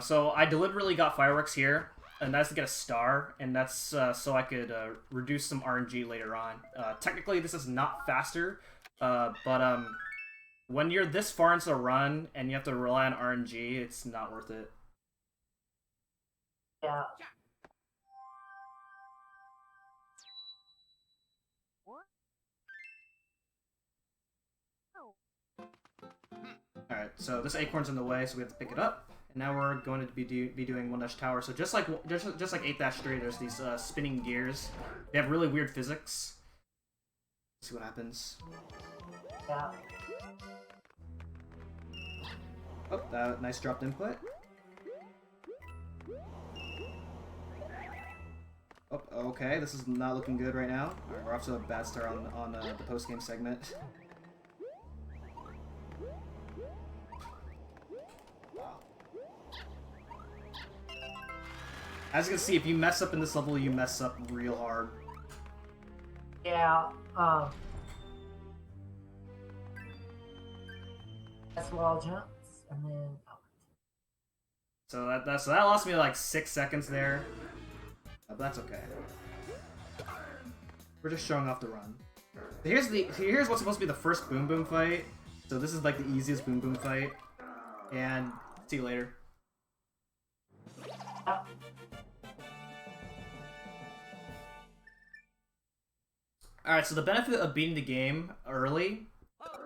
So I deliberately got fireworks here, and that's to get a star, and that's so I could reduce some RNG later on. Technically, this is not faster, but when you're this far into a run and you have to rely on RNG, it's not worth it. Yeah. Alright, so this acorn's in the way, so we have to pick it up. And now we're going to be doing 1-Tower. So just like 8-3, there's these spinning gears. They have really weird physics. Let's see what happens. Yeah. Oh, that nice dropped input. Oh, okay, this is not looking good right now. Alright, we're off to a bad start on the post-game segment. As you can see, if you mess up in this level, you mess up real hard. Yeah, that's wall jumps, and then... So that lost me like 6 seconds there. But that's okay. We're just showing off the run. Here's what's supposed to be the first Boom Boom fight. So this is like the easiest Boom Boom fight. And see you later. Alright, so the benefit of beating the game early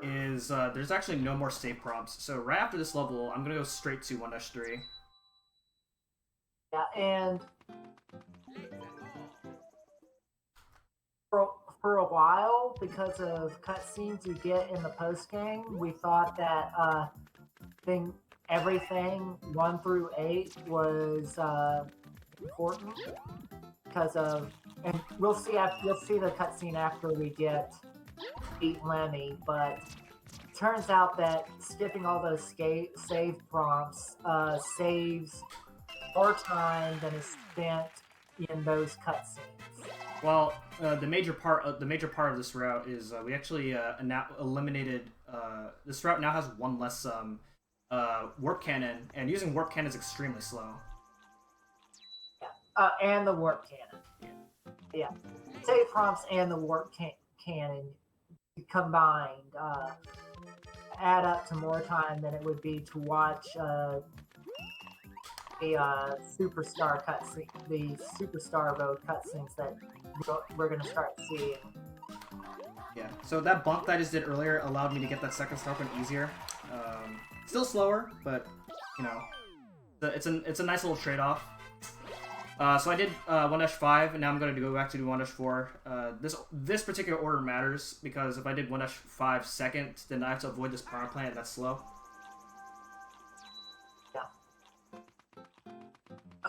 is there's actually no more save prompts. So right after this level, I'm going to go straight to 1-3. Yeah, and for a while, because of cutscenes you get in the post-game, we thought that everything 1 through 8 was important because of, and you'll see the cutscene after we beat Lemmy, but it turns out that skipping all those save prompts saves more time than is spent in those cutscenes. Well, the major part of this route is we actually eliminated. This route now has one less warp cannon, and using warp cannon is extremely slow. Yeah, and the warp cannon. Yeah, save prompts and the warp cannon combined add up to more time than it would be to watch a superstar cutscene, the superstar mode cutscenes that we're gonna start seeing. Yeah, so that bump that I just did earlier allowed me to get that second star point easier. Still slower, but you know, it's a nice little trade-off. So I did 1-5, and now I'm going to go back to do 1-4. This particular order matters because if I did 1-5 second, then I have to avoid this power plant that's slow.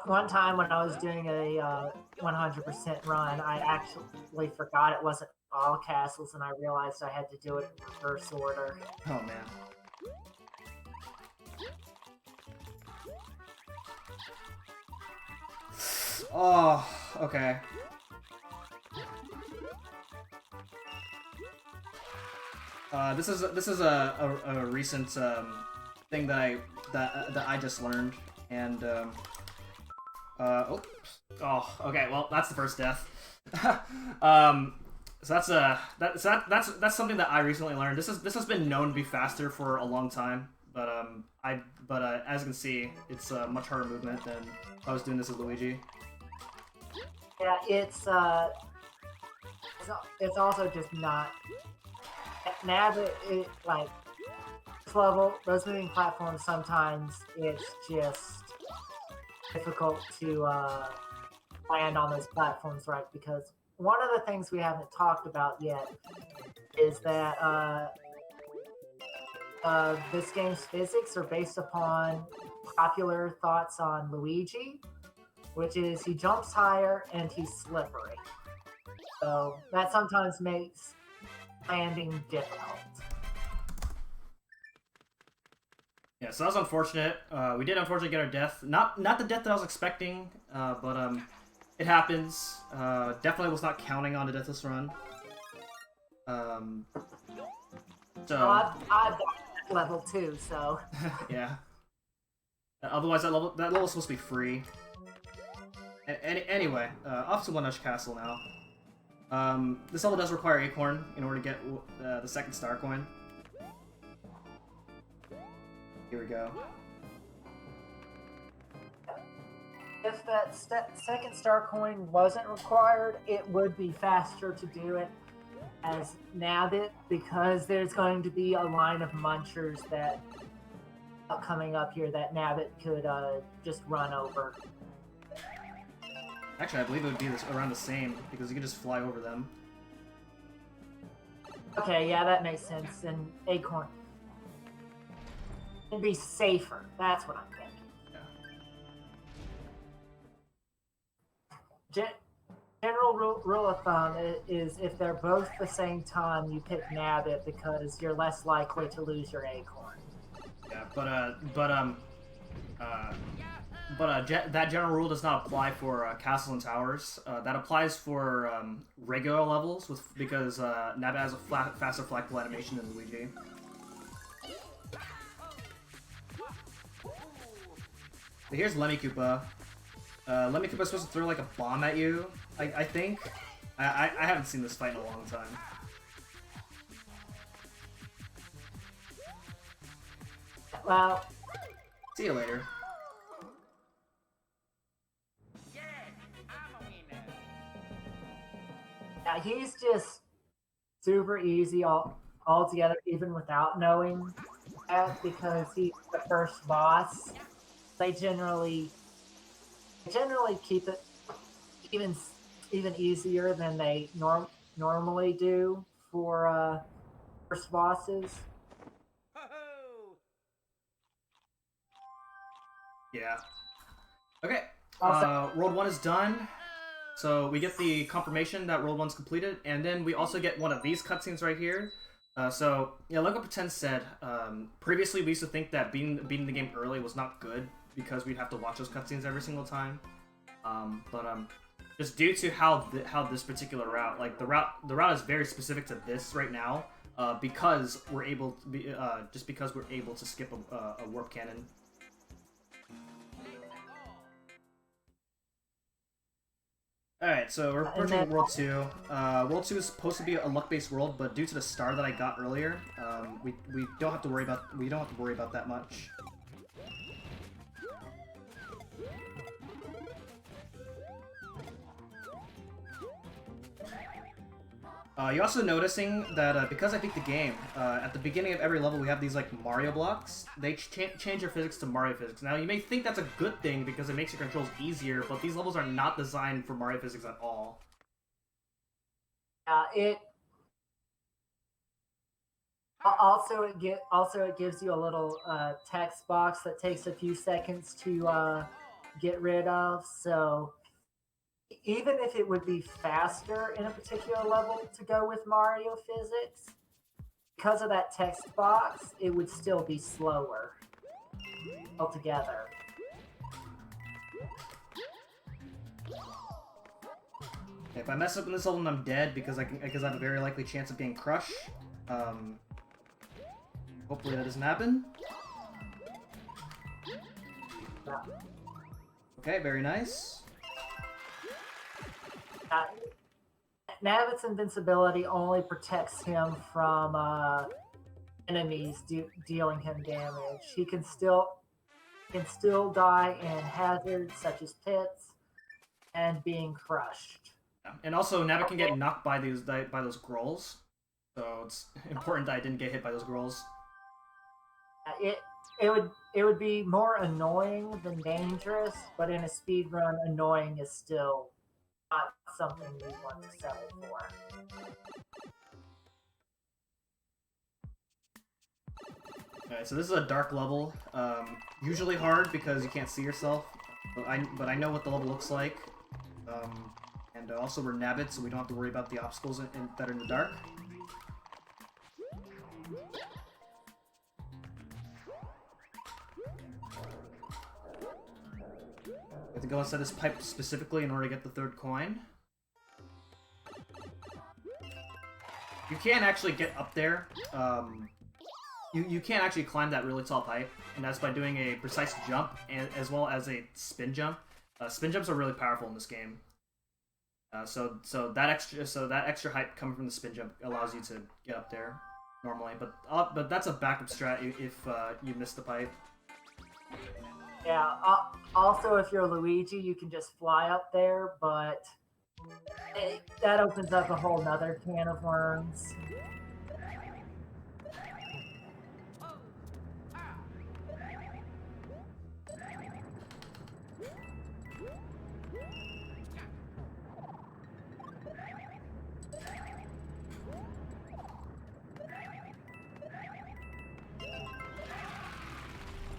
One time when I was doing a 100% run, I actually forgot it wasn't all castles, and I realized I had to do it in reverse order. Oh man. Oh, okay. This is a recent thing that I just learned, and oh, okay. Well, that's the first death. So that's something that I recently learned. This has been known to be faster for a long time, but as you can see, it's a much harder movement than if I was doing this as Luigi. Yeah, it's also just not. Now that it like this level, those moving platforms, sometimes it's just difficult to land on those platforms right, because one of the things we haven't talked about yet is that this game's physics are based upon popular thoughts on Luigi, which is he jumps higher and he's slippery. So that sometimes makes landing difficult. Yeah, so that was unfortunate. We did unfortunately get our death. Not the death that I was expecting, but it happens. Definitely was not counting on a deathless run. So Well, I've got that level too, so yeah. Otherwise, that level was supposed to be free. Anyway, off to Forage Castle now. This level does require Acorn in order to get the second star coin. Here we go. if that second star coin wasn't required, it would be faster to do it as Nabbit, because there's going to be a line of munchers that coming up here that Nabbit could just run over. Actually, I believe it would be around the same, because you can just fly over them. Okay, yeah, that makes sense. And Acorn. It'd be safer. That's what I'm thinking. Yeah. General rule of thumb is if they're both the same time, you pick Nabbit because you're less likely to lose your Acorn. Yeah, that general rule does not apply for castles and towers. That applies for regular levels, because Nabbit has a faster flagpole animation than Luigi. But here's Lemmy Koopa. Lemmy Koopa's supposed to throw like a bomb at you, I think. I haven't seen this fight in a long time. Well, see you later. Yeah, he's just super easy altogether, even without knowing that, because he's the first boss. They generally keep it even easier than they normally do for first bosses. Yeah. Okay. Also, World 1 is done. So we get the confirmation that World 1's completed, and then we also get one of these cutscenes right here. So, yeah, like what Pretend said, previously we used to think that beating the game early was not good, because we'd have to watch those cutscenes every single time. Just due to how this particular route, like the route is very specific to this right now, because we're able to be, because we're able to skip a warp cannon. Alright, so we're approaching World 2. World 2 is supposed to be a luck-based world, but due to the star that I got earlier, we don't have to worry about that much. You're also noticing that because I beat the game, at the beginning of every level we have these like Mario blocks. They change your physics to Mario physics. Now you may think that's a good thing because it makes your controls easier, but these levels are not designed for Mario physics at all. It gives you a little text box that takes a few seconds to get rid of. So even if it would be faster in a particular level to go with Mario physics, because of that text box, it would still be slower altogether. If I mess up in this level and I'm dead because I have a very likely chance of getting crushed. Hopefully that doesn't happen. Okay, very nice. Nabbit's invincibility only protects him from enemies dealing him damage. He can still die in hazards such as pits and being crushed. Yeah. And also, Nabbit can get knocked by those grolls, so it's important that I didn't get hit by those grolls. It would be more annoying than dangerous, but in a speed run, annoying is still not something we want to settle for. Alright, so this is a dark level. Usually hard because you can't see yourself, but I know what the level looks like. And also we're Nabbit, so we don't have to worry about the obstacles that are in the dark. We have to go inside this pipe specifically in order to get the third coin. You can actually get up there. You can't actually climb that really tall pipe, and that's by doing a precise jump as well as a spin jump. Spin jumps are really powerful in this game. So that extra height coming from the spin jump allows you to get up there normally, but that's a backup strat if you miss the pipe. Yeah. Also, if you're Luigi, you can just fly up there, but that opens up a whole nother can of worms.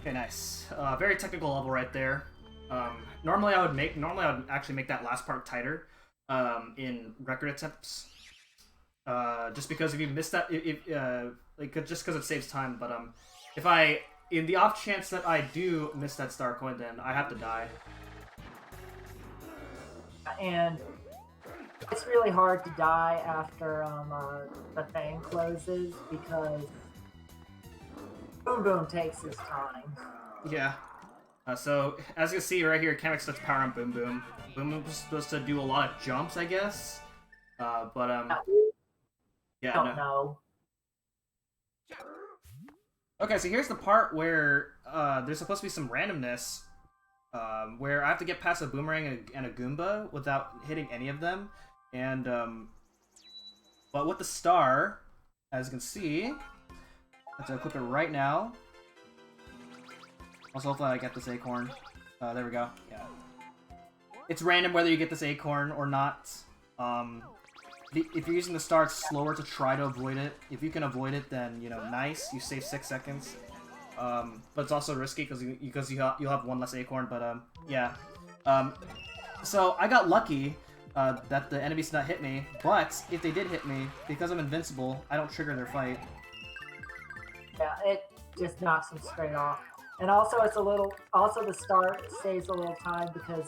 Okay, nice. Very technical level right there. Normally I would actually make that last part tighter in record attempts. Just because if you miss that, just because it saves time. But in the off chance that I do miss that star coin, then I have to die. And it's really hard to die after the thing closes because Boom Boom takes his time. Yeah. So, as you can see right here, Kamek starts power on Boom Boom. Boom Boom was supposed to do a lot of jumps, I guess. Yeah, I don't know. Okay, so here's the part where there's supposed to be some randomness, where I have to get past a boomerang and a Goomba without hitting any of them. And, but with the star, as you can see, I'm going to equip it right now. Also, hopefully I get this acorn. There we go. Yeah. It's random whether you get this acorn or not. If you're using the star, it's slower to try to avoid it. If you can avoid it, then, you know, nice. You save 6 seconds. But it's also risky because you'll have one less acorn. But, yeah. So I got lucky that the enemies did not hit me. But if they did hit me, because I'm invincible, I don't trigger their fight. Yeah, it just knocks them straight off. And also, the star saves a little time because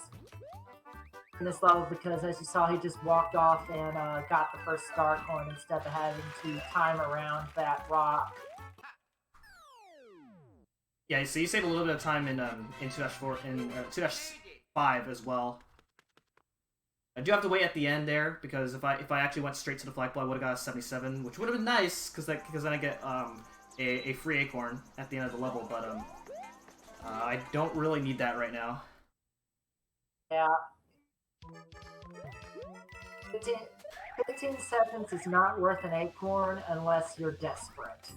in this level, because as you saw, he just walked off and got the first star coin instead of having to time around that rock. Yeah, so you save a little bit of time in 2-4 in 2-5 as well. I do have to wait at the end there because if I actually went straight to the flagpole, I would have got a 77, which would have been nice because then I get a free acorn at the end of the level, but I don't really need that right now. Yeah. 15 seconds is not worth an acorn unless you're desperate.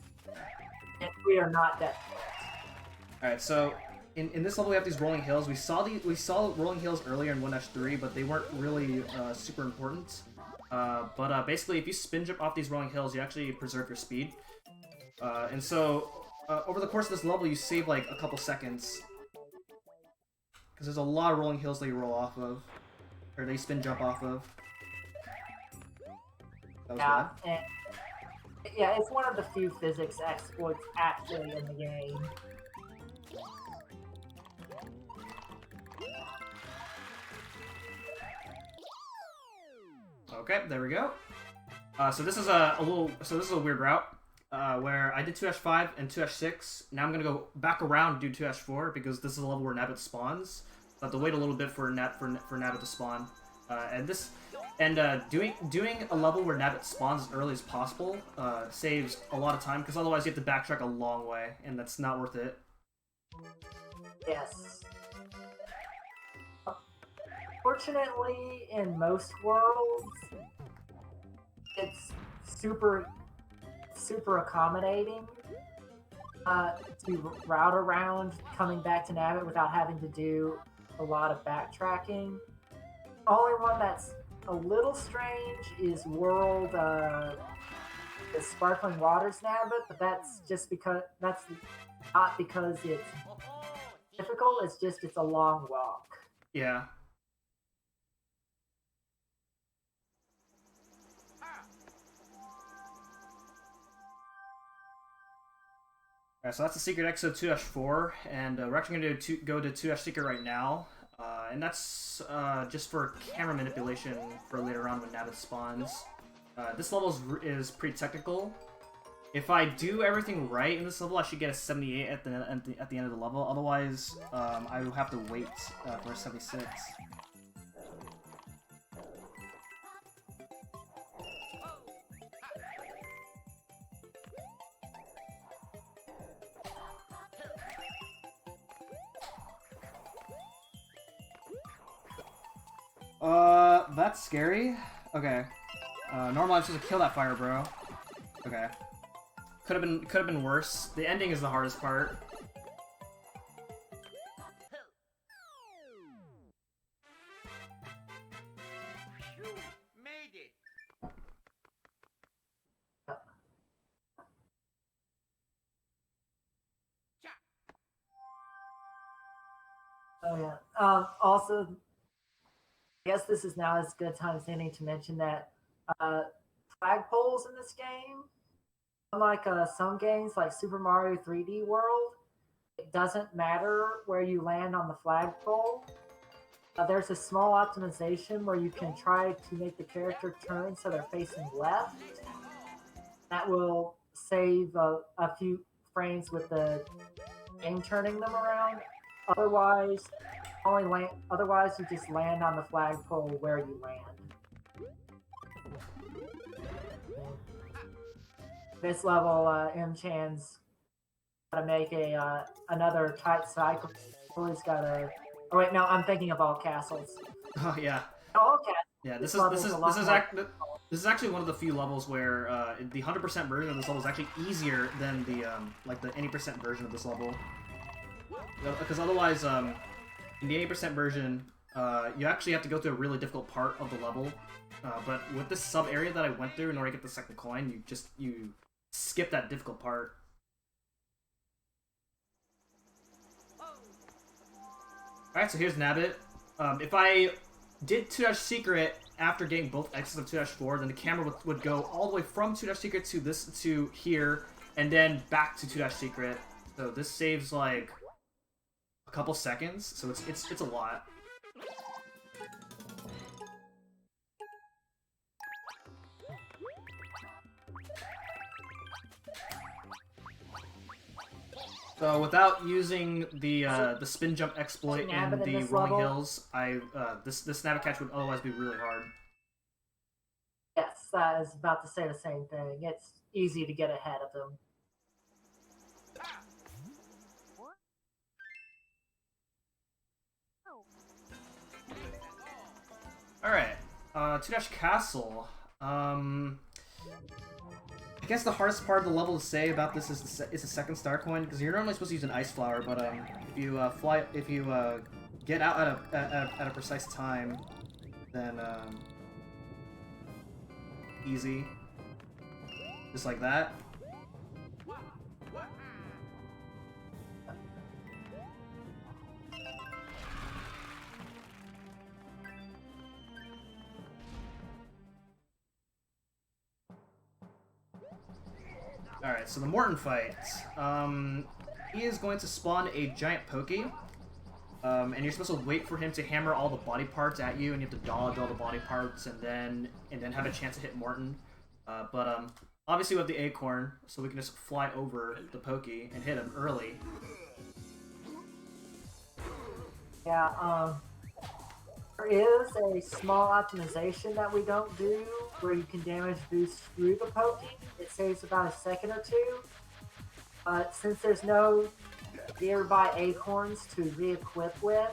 And we are not desperate. Alright, so in this level we have these rolling hills. We saw rolling hills earlier in 1-3, but they weren't really super important. But basically, if you spin jump off these rolling hills, you actually preserve your speed. And so, over the course of this level, you save like a couple seconds. Because there's a lot of rolling hills that you roll off of. Or they spin jump off of. That was bad. Yeah, it's one of the few physics exploits actually in the game. Okay, there we go. So this is a weird route. Where I did 2-5 and 2-6. Now I'm gonna go back around and do 2-4 because this is a level where Nabbit spawns. So I have to wait a little bit for Nabbit to spawn. And this And doing a level where Nabbit spawns as early as possible saves a lot of time, because otherwise you have to backtrack a long way, and that's not worth it. Yes. Fortunately, in most worlds, it's super accommodating to route around coming back to Nabbit without having to do a lot of backtracking. The only one that's a little strange is World the Sparkling Waters Nabbit, but that's just because that's not because it's difficult, it's just it's a long walk. Yeah. Alright, so that's the secret exit of 2-4, and we're actually going to go to 2-secret right now. And that's just for camera manipulation for later on when Nabbit spawns. This level is pretty technical. If I do everything right in this level, I should get a 78 at the end of the level. Otherwise, I will have to wait for a 76. That's scary. Okay. Normally I'm supposed to kill that fire, bro. Okay. Could have been worse. The ending is the hardest part. You made it. Oh yeah. Also, I guess this is now as good a time as any to mention that flagpoles in this game, unlike some games like Super Mario 3D World, it doesn't matter where you land on the flagpole. There's a small optimization where you can try to make the character turn so they're facing left. That will save a few frames with the game turning them around. Otherwise, you just land on the flagpole where you land. This level, M-Chan's gotta make another tight cycle. He's gotta. Oh wait, no, I'm thinking of all castles. Oh yeah. All castles. Yeah, this is actually one of the few levels where the 100% version of this level is actually easier than the like the any percent version of this level. Because otherwise, in the 80% version, you actually have to go through a really difficult part of the level. But with this sub area that I went through in order to get the second coin, you skip that difficult part. Alright, so here's Nabbit. If I did 2-secret after getting both exits of 2-4, then the camera would go all the way from 2-secret to here, and then back to 2-secret. So this saves like a couple seconds, so it's a lot. So without using the spin jump exploit and the rolling hills, this Nabbit catch would otherwise be really hard. Yes, I was about to say the same thing. It's easy to get ahead of them. Alright, 2-Dash Castle. I guess the hardest part of the level to say about this is the second star coin, because you're normally supposed to use an ice flower, but if you get out at a precise time, then easy, just like that. Alright, so the Morton Fight. He is going to spawn a giant Pokey. And you're supposed to wait for him to hammer all the body parts at you, and you have to dodge all the body parts, and then have a chance to hit Morton. Obviously we have the acorn, so we can just fly over the Pokey and hit him early. Yeah, There is a small optimization that we don't do where you can damage boost through the poking. It saves about a second or two. Since there's no nearby acorns to re-equip with,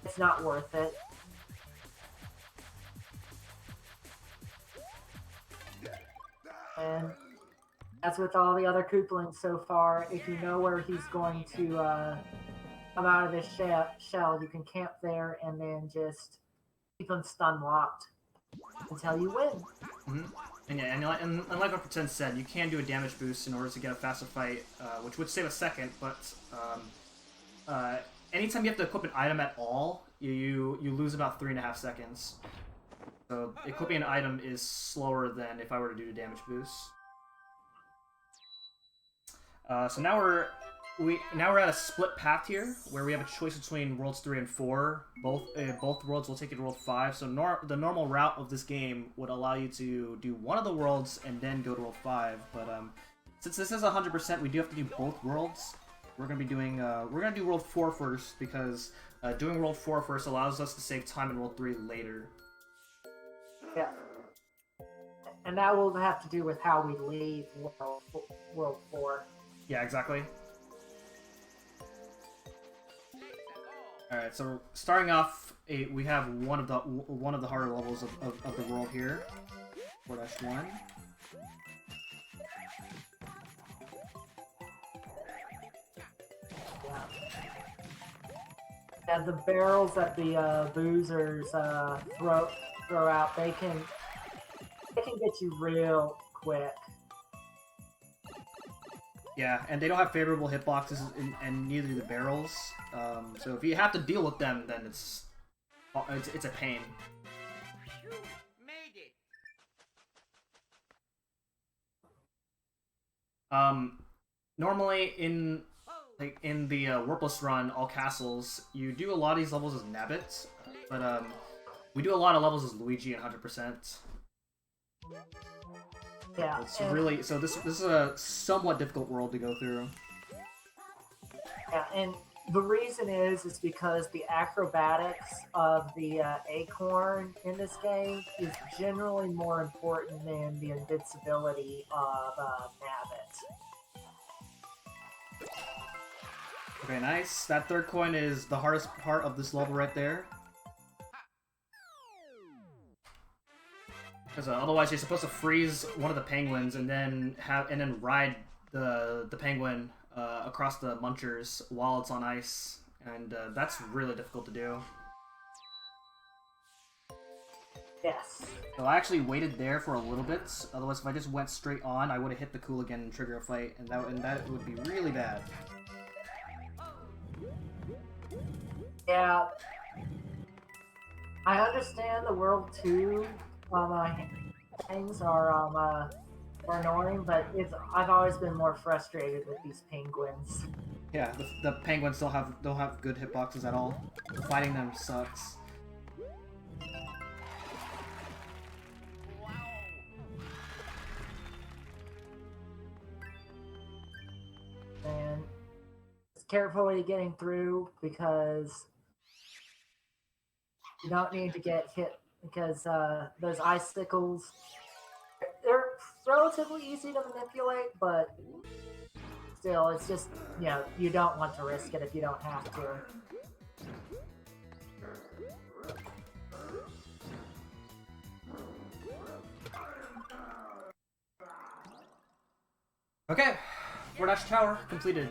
it's not worth it. And as with all the other Koopalings so far, if you know where he's going to come out of this shell, you can camp there and then just keep him stun locked until you win. Mm-hmm. And yeah, and like what Pretend said, you can do a damage boost in order to get a faster fight, which would save a second, but anytime you have to equip an item at all, you lose about 3.5 seconds. So equipping an item is slower than if I were to do a damage boost. So now we're at a split path here, where we have a choice between worlds 3 and 4. Both worlds will take you to world 5. So the normal route of this game would allow you to do one of the worlds and then go to world 5. But since this is 100%, we do have to do both worlds. We're gonna do world 4 first, because doing world 4 first allows us to save time in world 3 later. Yeah. And that will have to do with how we leave world 4. Yeah, exactly. Alright, so starting off, we have one of the harder levels of the world here. 4-1. Yeah, the barrels that the boozers throw out, they can get you real quick. Yeah, and they don't have favorable hitboxes, and neither do the barrels. So if you have to deal with them, then it's a pain. You made it. Normally in the Warpless run, all castles, you do a lot of these levels as Nabbit, but we do a lot of levels as Luigi and 100%. Yeah, It's really so. This is a somewhat difficult world to go through. Yeah, and the reason is because the acrobatics of the acorn in this game is generally more important than the invincibility of Nabbit. Okay, nice. That third coin is the hardest part of this level right there. Because otherwise you're supposed to freeze one of the penguins and then ride the penguin across the munchers while it's on ice, and that's really difficult to do. Yes. So I actually waited there for a little bit. Otherwise, if I just went straight on, I would have hit the Cooligan and trigger a fight, and that would be really bad. Yeah. I understand the World 2 things are annoying, but I've always been more frustrated with these penguins. Yeah, the penguins don't have good hitboxes at all. Fighting them sucks. And just carefully getting through, because you don't need to get hit, because those icicles, they're relatively easy to manipulate, but still, it's just, you don't want to risk it if you don't have to. Okay, Forage Tower completed.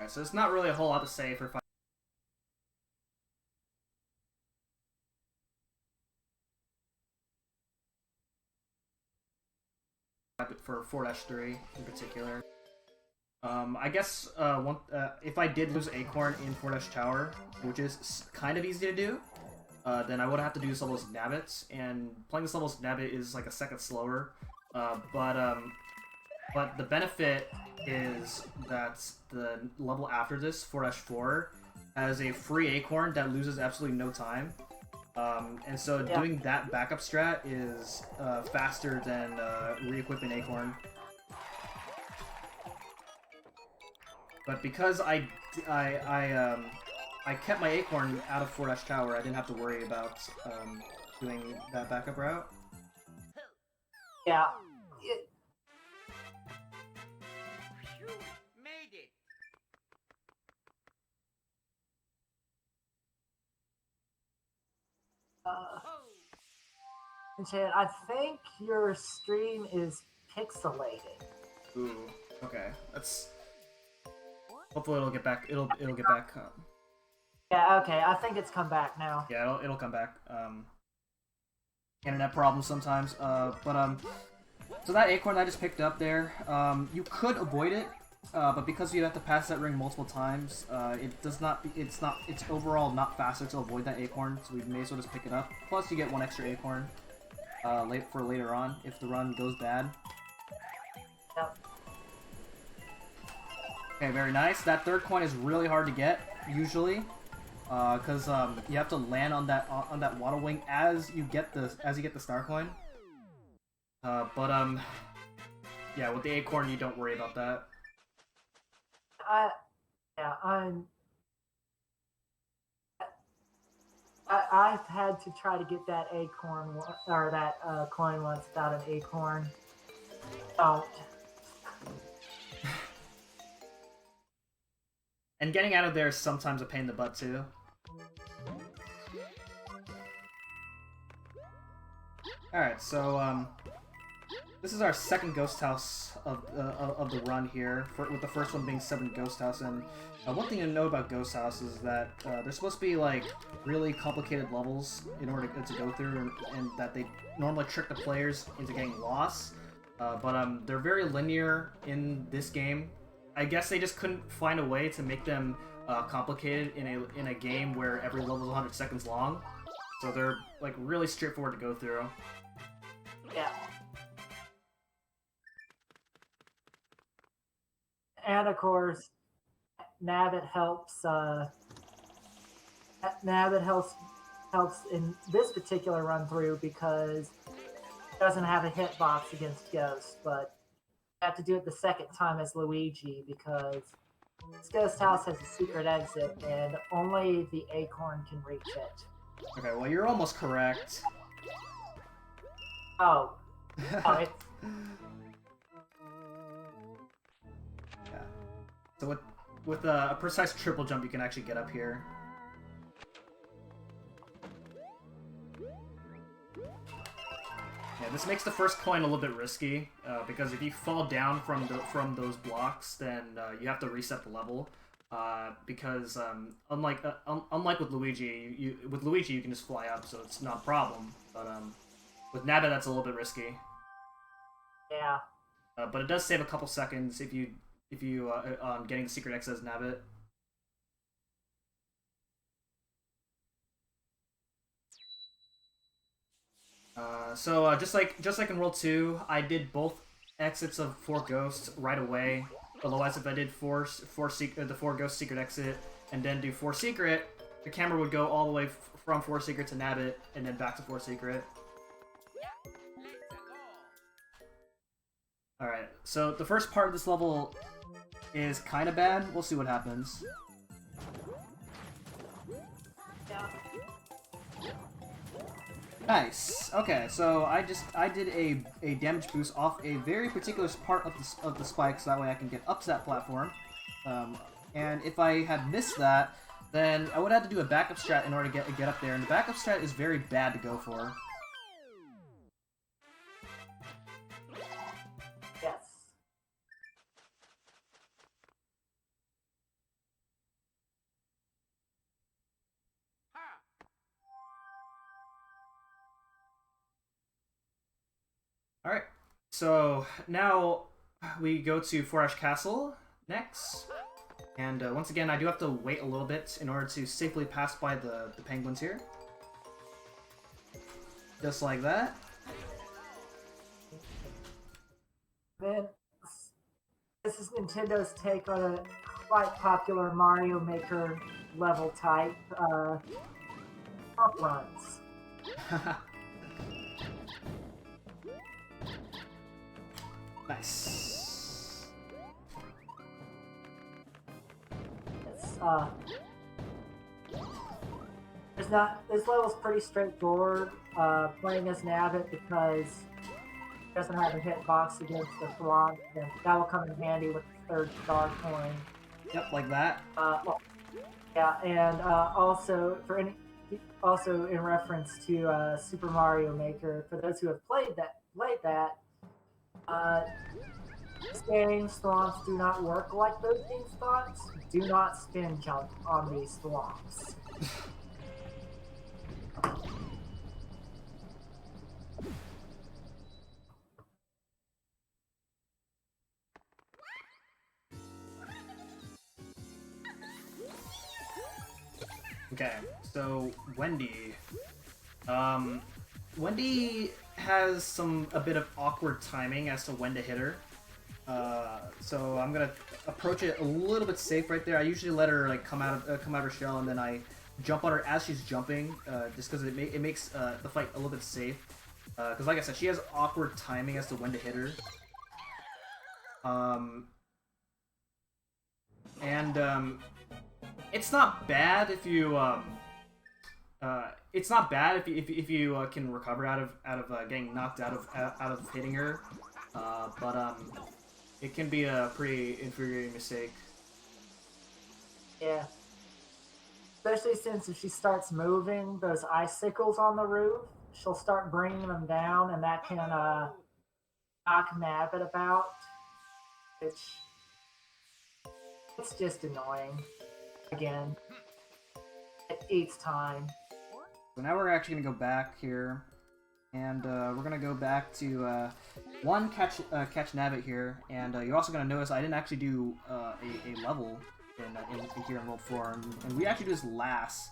Alright, so it's not really a whole lot to say for Forage 3 in particular. I guess if I did lose Acorn in Forage Tower, which is kind of easy to do, then I would have to do this level as Nabbit, and playing this level as Nabbit is like a second slower. But the benefit is that the level after this, Forage 4, has a free Acorn that loses absolutely no time. And so doing that backup strat is faster than re-equipping Acorn. But because I kept my Acorn out of Forage Tower, I didn't have to worry about doing that backup route. Yeah. Phew, made it. Oh, Chad, I think your stream is pixelated. Ooh, okay. That's. Hopefully it'll get back. It'll get back. Yeah, okay. I think it's come back now. Yeah, it'll come back. Internet problems sometimes. So that acorn I just picked up there, you could avoid it, but because you have to pass that ring multiple times, it's overall not faster to avoid that acorn, so we may as well just pick it up. Plus you get one extra acorn, for later on, if the run goes bad. Yep. Okay, very nice. That third coin is really hard to get, usually. Because you have to land on that water wing as you get the star coin. Yeah, with the acorn you don't worry about that. I've had to try to get that acorn or that coin once without an acorn. Don't. And getting out of there is sometimes a pain in the butt too. Alright, so this is our second ghost house of the run here, with the first one being 7 ghost house. And one thing to know about ghost house is that they're supposed to be like really complicated levels in order to go through, and that they normally trick the players into getting lost. But they're very linear in this game. I guess they just couldn't find a way to make them complicated in a game where every level is 100 seconds long. So they're like really straightforward to go through. Yeah. And of course, Nabbit helps. Nabbit helps in this particular run through because it doesn't have a hitbox against ghosts, but you have to do it the second time as Luigi because this ghost house has a secret exit and only the acorn can reach it. Okay, well you're almost correct. Oh. Oh, it's... Yeah. So with a precise triple jump, you can actually get up here. Yeah, this makes the first coin a little bit risky because if you fall down from those blocks, then you have to reset the level. Because unlike with Luigi, you can just fly up, so it's not a problem. But with Nabbit, that's a little bit risky. Yeah. But it does save a couple seconds if you getting the secret exit as Nabbit. So just like in World 2, I did both exits of 4 ghosts right away. Otherwise, if I did the 4 ghost secret exit and then do 4 secret, the camera would go all the way from 4 secret to Nabbit and then back to 4 secret. Alright, so the first part of this level is kind of bad. We'll see what happens. Yeah. Nice. Okay, so I did a damage boost off a very particular part of the spike, so that way I can get up to that platform. And if I had missed that, then I would have to do a backup strat in order to get up there. And the backup strat is very bad to go for. Yes. Alright, so now we go to Forage Castle next. And once again, I do have to wait a little bit in order to safely pass by the penguins here. Just like that. Man, this is Nintendo's take on a quite popular Mario Maker level type, pump runs. Nice. It's, this level's pretty straightforward, playing as Nabbit because it doesn't have a hitbox against the Thwomp, and that will come in handy with the third star coin. Yep, like that. Well, yeah, and also in reference to Super Mario Maker, for those who have played that, these games thwomps do not work like those games thwomps. Do not spin jump on these thwomps. Okay, so Wendy. Wendy has a bit of awkward timing as to when to hit her. So I'm gonna approach it a little bit safe right there. I usually let her like come out of her shell, and then I jump on her as she's jumping, just because it makes the fight a little bit safe. Because like I said, she has awkward timing as to when to hit her. It's not bad if you if you can recover out of getting knocked out of hitting her, but it can be a pretty infuriating mistake. Yeah. Especially since if she starts moving those icicles on the roof, she'll start bringing them down, and that can knock Nabbit about, which it's just annoying. Again, it eats time. So now we're actually gonna go back here, and we're gonna go back to one catch Nabbit here, and you're also gonna notice I didn't actually do a level in here in World 4, and we actually do this last,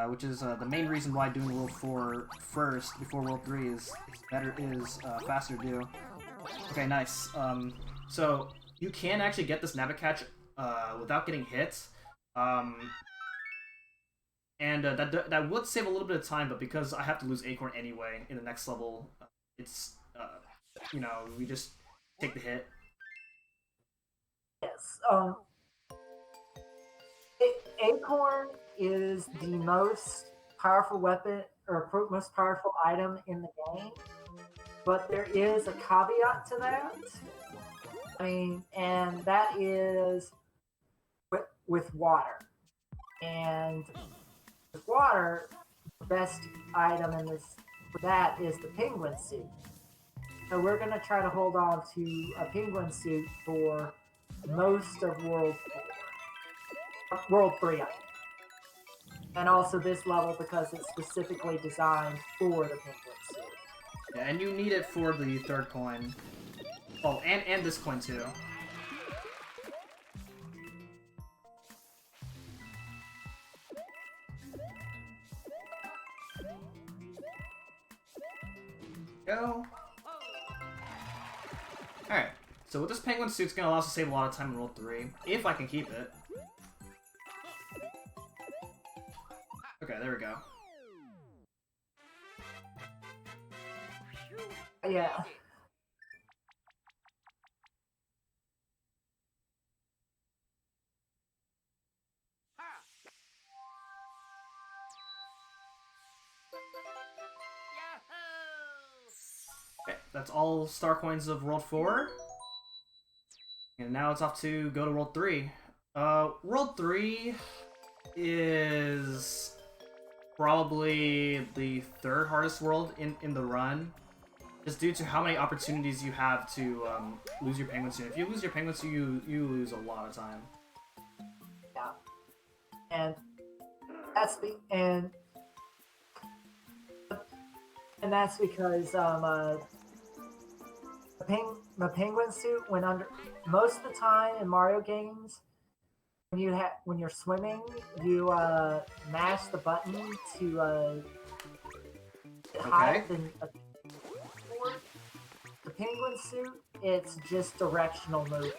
which is the main reason why doing World 4 first before World 3 is faster to do. Okay, nice. So you can actually get this Nabbit catch without getting hit. And that would save a little bit of time, but because I have to lose Acorn anyway in the next level, it's you know, we just take the hit. Yes. Acorn is the most powerful weapon or most powerful item in the game, but there is a caveat to that. I mean, and that is with water. And with water, the best item in this for that is the penguin suit. So we're gonna try to hold on to a penguin suit for most of World 3, and also this level because it's specifically designed for the penguin suit. Yeah, and you need it for the third coin. Oh, and this coin too. Go. Alright, so with this penguin suit's gonna allow us to save a lot of time in World 3, if I can keep it. Okay, there we go. Yeah. Okay, that's all star coins of World 4. And now it's off to go to World 3. World 3 is probably the third hardest world in the run, just due to how many opportunities you have to lose your penguin suit. If you lose your penguin suit, you lose a lot of time. Yeah. And that's because the penguin suit when under most of the time in Mario games when you're swimming you mash the button to hide the penguin suit. It's just directional movement.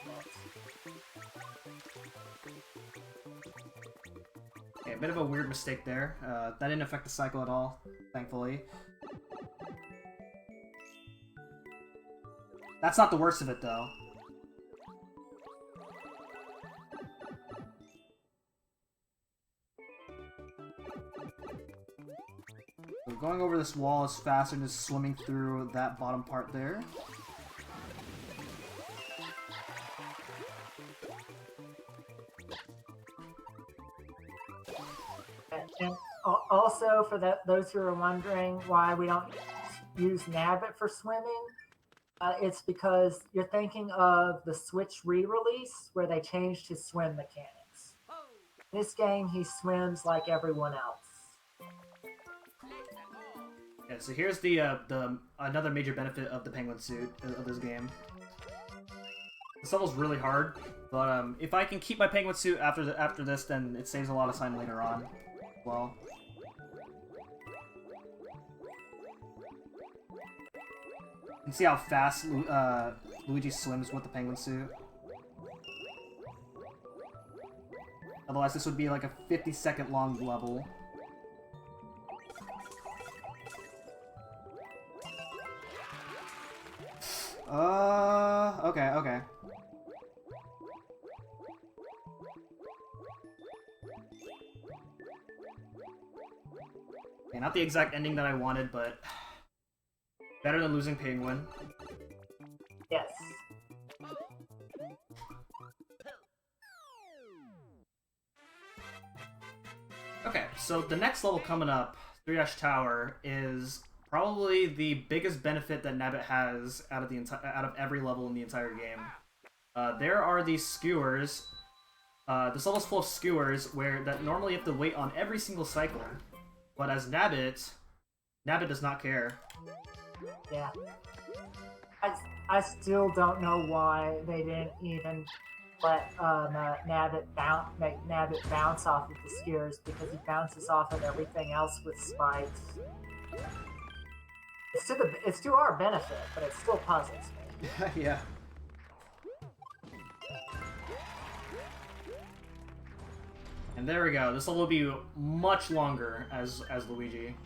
Okay, a bit of a weird mistake there. That didn't affect the cycle at all, thankfully. That's not the worst of it, though. So going over this wall is faster than just swimming through that bottom part there. And also, for those who are wondering why we don't use Nabbit for swimming, it's because you're thinking of the Switch re-release where they changed his swim mechanics. In this game, he swims like everyone else. Yeah, so here's the another major benefit of the penguin suit of this game. This level's really hard, but if I can keep my penguin suit after this, then it saves a lot of time later on. Well. You can see how fast Luigi swims with the penguin suit. Otherwise, this would be like a 50-second long level. Okay. Okay, not the exact ending that I wanted, but better than losing Penguin. Yes. Okay, so the next level coming up, 3-Dash Tower, is probably the biggest benefit that Nabbit has out of every level in the entire game. There are these skewers. This level's full of skewers that normally you have to wait on every single cycle. But as Nabbit does not care. Yeah. I still don't know why they didn't even let make Nabbit bounce off of the skewers, because he bounces off of everything else with spikes. It's to our benefit, but it still puzzles me. Yeah. And there we go. This level will be much longer as Luigi.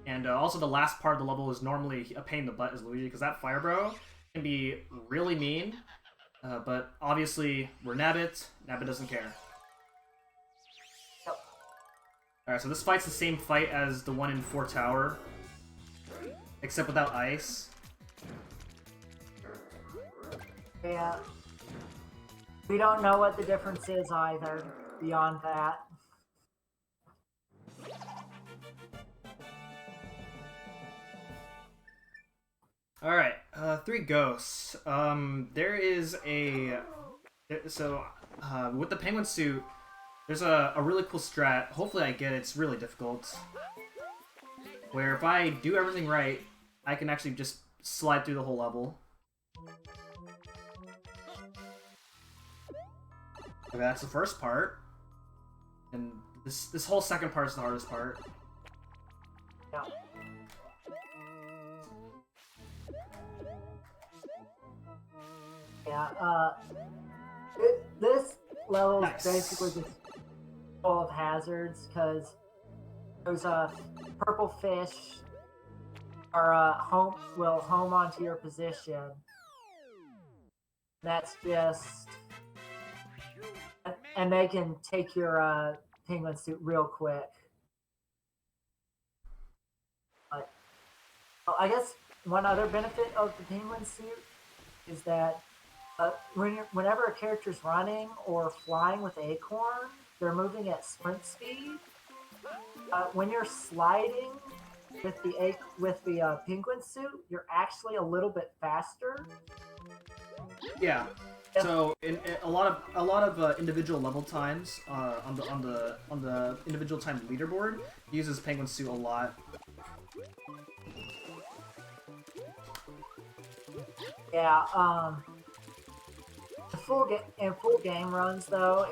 And also the last part of the level is normally a pain in the butt as Luigi, because that Fire Bro can be really mean. But obviously, we're Nabbit. Nabbit doesn't care. Yep. Alright, so this fight's the same fight as the one in 4 Tower, except without ice. Yeah. We don't know what the difference is either, beyond that. Alright, 3 ghosts. There is a... So, with the penguin suit, there's a really cool strat. Hopefully I get it. It's really difficult. Where if I do everything right, I can actually just slide through the whole level. Okay, that's the first part. And this whole second part is the hardest part. Yeah. Yeah, this level is basically just full of hazards, because those purple fish will home onto your position. That's just, and they can take your penguin suit real quick. But I guess one other benefit of the penguin suit is that whenever a character's running or flying with Acorn, they're moving at sprint speed. When you're sliding with the penguin suit, you're actually a little bit faster. Yeah. So in a lot of individual level times on the individual time leaderboard, he uses penguin suit a lot. Yeah. In full game runs though,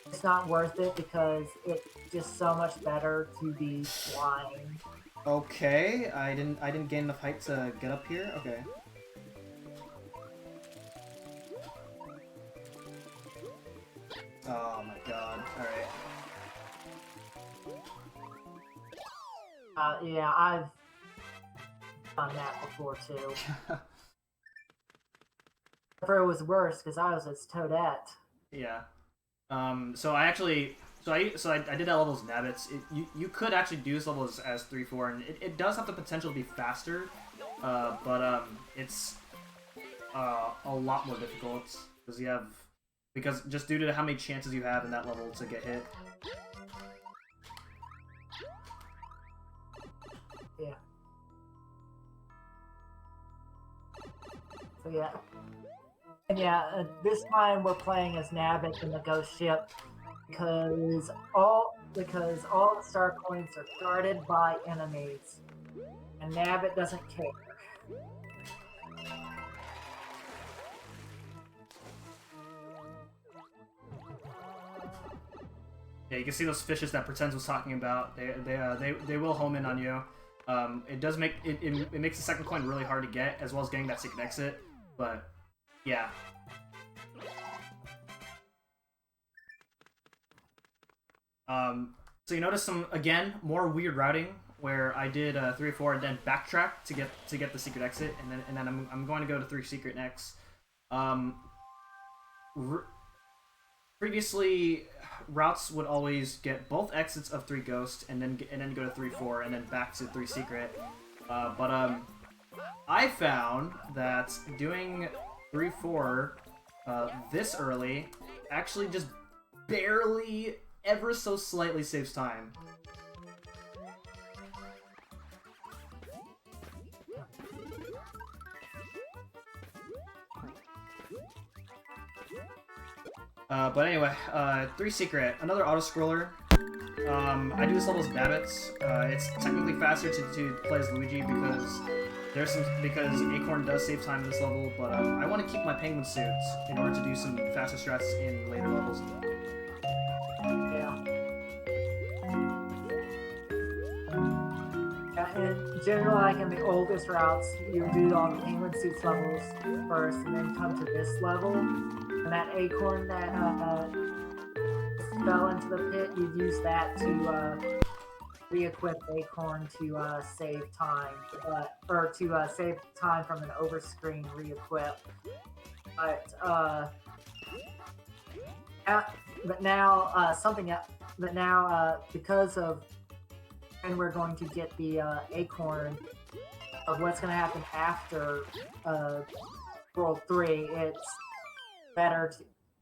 it's not worth it, because it's just so much better to be flying. Okay, I didn't gain enough height to get up here. Okay. Oh my god. Alright. Yeah, I've done that before too. It was worse because I was its Toadette. Yeah. So I actually, so I did that level as Nabbits. You could actually do this level as 3-4, and it does have the potential to be faster, but it's a lot more difficult because just due to how many chances you have in that level to get hit. Yeah. So yeah. And yeah, this time we're playing as Nabbit in the ghost ship because all the star coins are guarded by enemies, and Nabbit doesn't care. Yeah, you can see those fishes that Pretends was talking about. They will home in on you. It does make it makes the second coin really hard to get, as well as getting that secret exit. But yeah. So you notice again more weird routing where I did 3 or 4 and then backtrack to get the secret exit, and then I'm going to go to 3 secret next. Previously, routes would always get both exits of 3 ghost and then go to 3-4 and then back to 3 secret. But I found that doing 3-4 this early actually just barely, ever so slightly saves time. But anyway, 3 secret, another auto-scroller. I do this level as Nabbits. It's technically faster to play as Luigi because because Acorn does save time in this level, but I want to keep my penguin suit in order to do some faster strats in later levels. Yeah. And generally, like in the oldest routes, you do all the penguin suits levels first, and then come to this level. And that acorn that fell into the pit, you'd use that to re-equip acorn to save time, or to save time from an overscreen re-equip. But now because of, and we're going to get the acorn of what's going to happen after World 3, it's better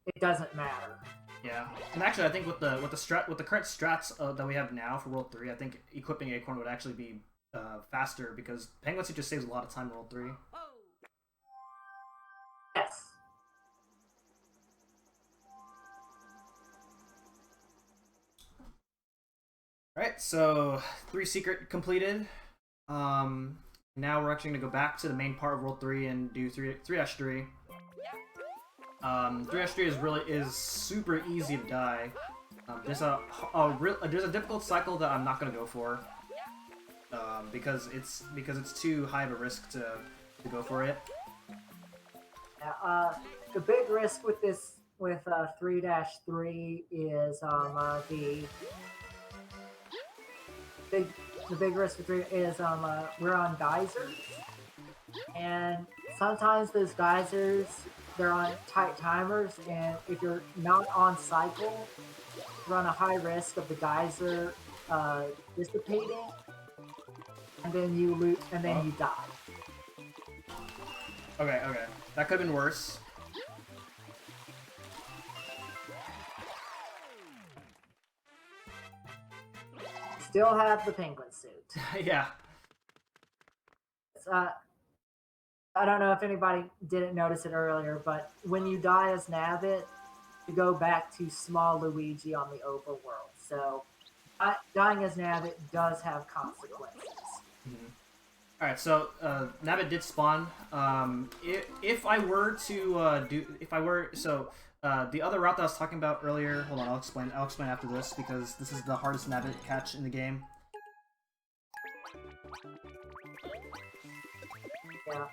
it doesn't matter. Yeah, and actually, I think with the current strats that we have now for World 3, I think equipping Acorn would actually be faster because Penguin Suit just saves a lot of time in World 3. Yes. Alright, so 3 secret completed. Now we're actually going to go back to the main part of World 3 and do 3-3. 3-3 is super easy to die. There's a difficult cycle that I'm not going to go for. Because it's too high of a risk to go for it. Yeah, the big risk with 3-3 is the big risk with 3 is we're on geysers, and sometimes those geysers, they're on tight timers, and if you're not on cycle, you run a high risk of the geyser dissipating, and then you die. Okay, that could have been worse. Still have the penguin suit. Yeah. I don't know if anybody didn't notice it earlier, but when you die as Nabbit, you go back to small Luigi on the overworld. So dying as Nabbit does have consequences. Mm-hmm. Alright, so Nabbit did spawn. If I were to the other route that I was talking about earlier, hold on, I'll explain after this because this is the hardest Nabbit catch in the game. Yeah.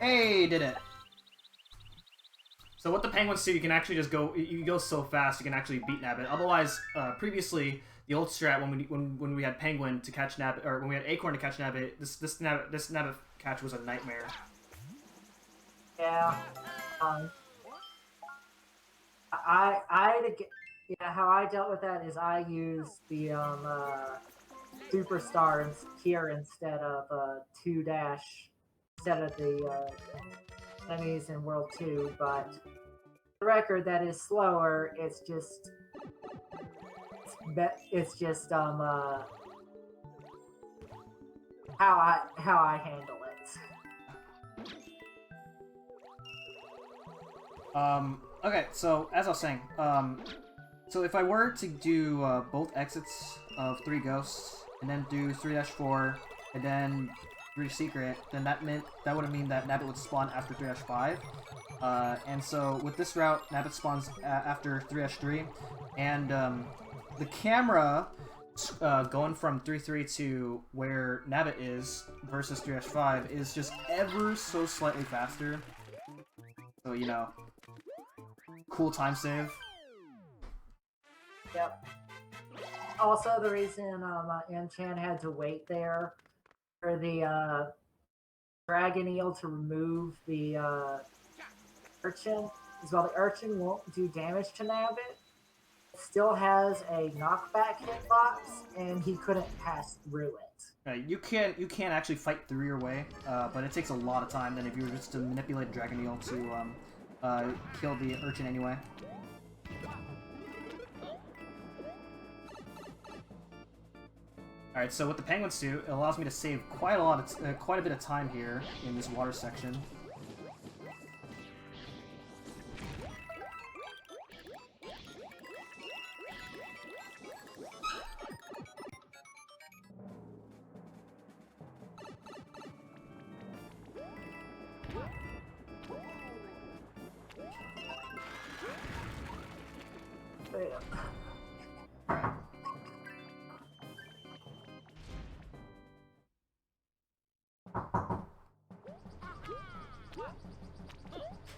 Hey, did it. So with the penguin suit, you can actually just go. You go so fast, you can actually beat Nabbit. Otherwise, previously the old strat when we had Penguin to catch Nabbit, or when we had Acorn to catch Nabbit, this Nabbit catch was a nightmare. Yeah. How I dealt with that is I used the Superstar here instead of 2 dash instead of the enemies in World 2, but the record that is slower. It's just how I handle it. Okay, so as I was saying, so if I were to do both exits of 3 ghosts and then do 3-4 and then 3 secret, then that would mean that Nabbit would spawn after 3-5. And so with this route, Nabbit spawns after 3-3, and the camera going from 3-3 to where Nabbit is versus 3-5 is just ever so slightly faster. So, you know, cool time save. Yep. Also, the reason Enchan had to wait there for the dragon eel to remove the urchin is while the urchin won't do damage to Nabbit, it still has a knockback hitbox, and he couldn't pass through it. You can actually fight through your way, but it takes a lot of time than if you were just to manipulate dragon eel to kill the urchin anyway. Alright, so with the penguin suit, it allows me to save quite a bit of time here in this water section.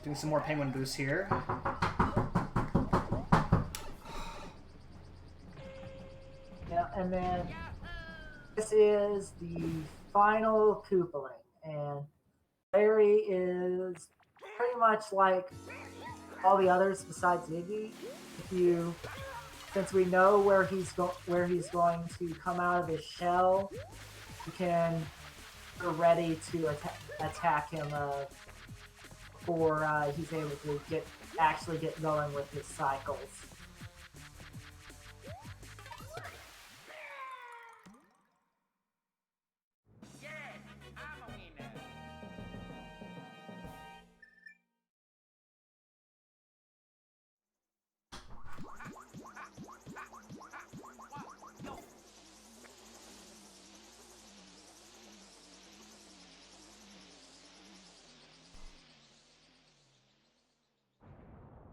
Doing some more penguin boosts here. Yeah, and then this is the final Koopaling, and Larry is pretty much like all the others besides Iggy. Since we know where he's going to come out of his shell, we're ready to attack him before he's able to actually get going with his cycles.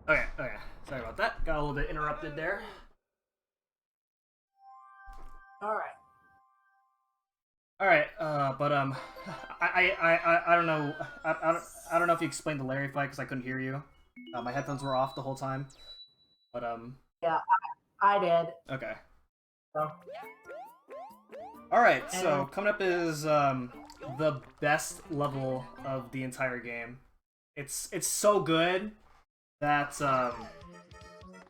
Okay. Sorry about that. Got a little bit interrupted there. Alright, but I don't know. I don't know if you explained the Larry fight because I couldn't hear you. My headphones were off the whole time. But yeah, I did. Okay. So. Alright, so coming up is the best level of the entire game. It's so good that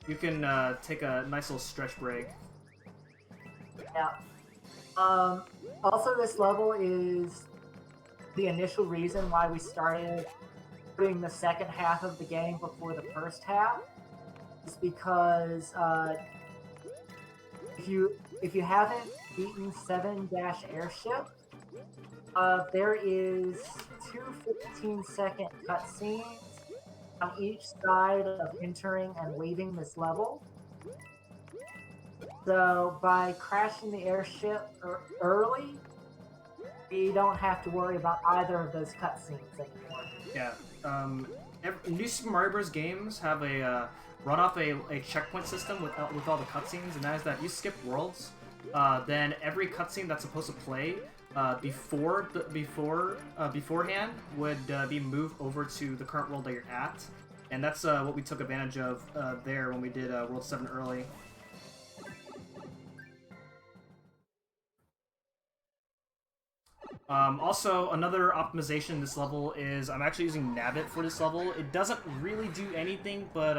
you can take a nice little stretch break. Yeah. Also, this level is the initial reason why we started putting the second half of the game before the first half. Is because if you haven't beaten 7-Airship, there is 2 15-second cutscenes on each side of entering and leaving this level. So by crashing the airship early, we don't have to worry about either of those cutscenes anymore. Yeah. New Super Mario Bros. Games have run off a checkpoint system with all the cutscenes, and that is that if you skip worlds, then every cutscene that's supposed to play beforehand would be moved over to the current world that you're at, and that's what we took advantage of there when we did World 7 early. Also, another optimization in this level is I'm actually using Nabbit for this level. It doesn't really do anything, but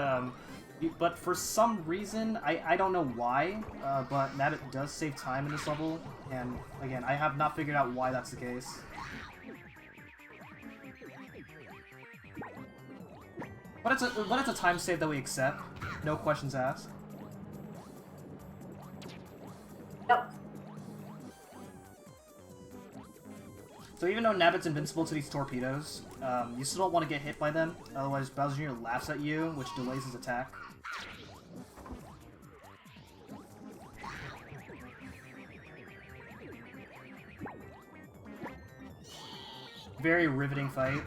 for some reason, I don't know why, but Nabbit does save time in this level, and again, I have not figured out why that's the case. But it's a time save that we accept. No questions asked. Yep. So even though Nabbit's invincible to these torpedoes, you still don't want to get hit by them, otherwise Bowser Jr. laughs at you, which delays his attack. Very riveting fight.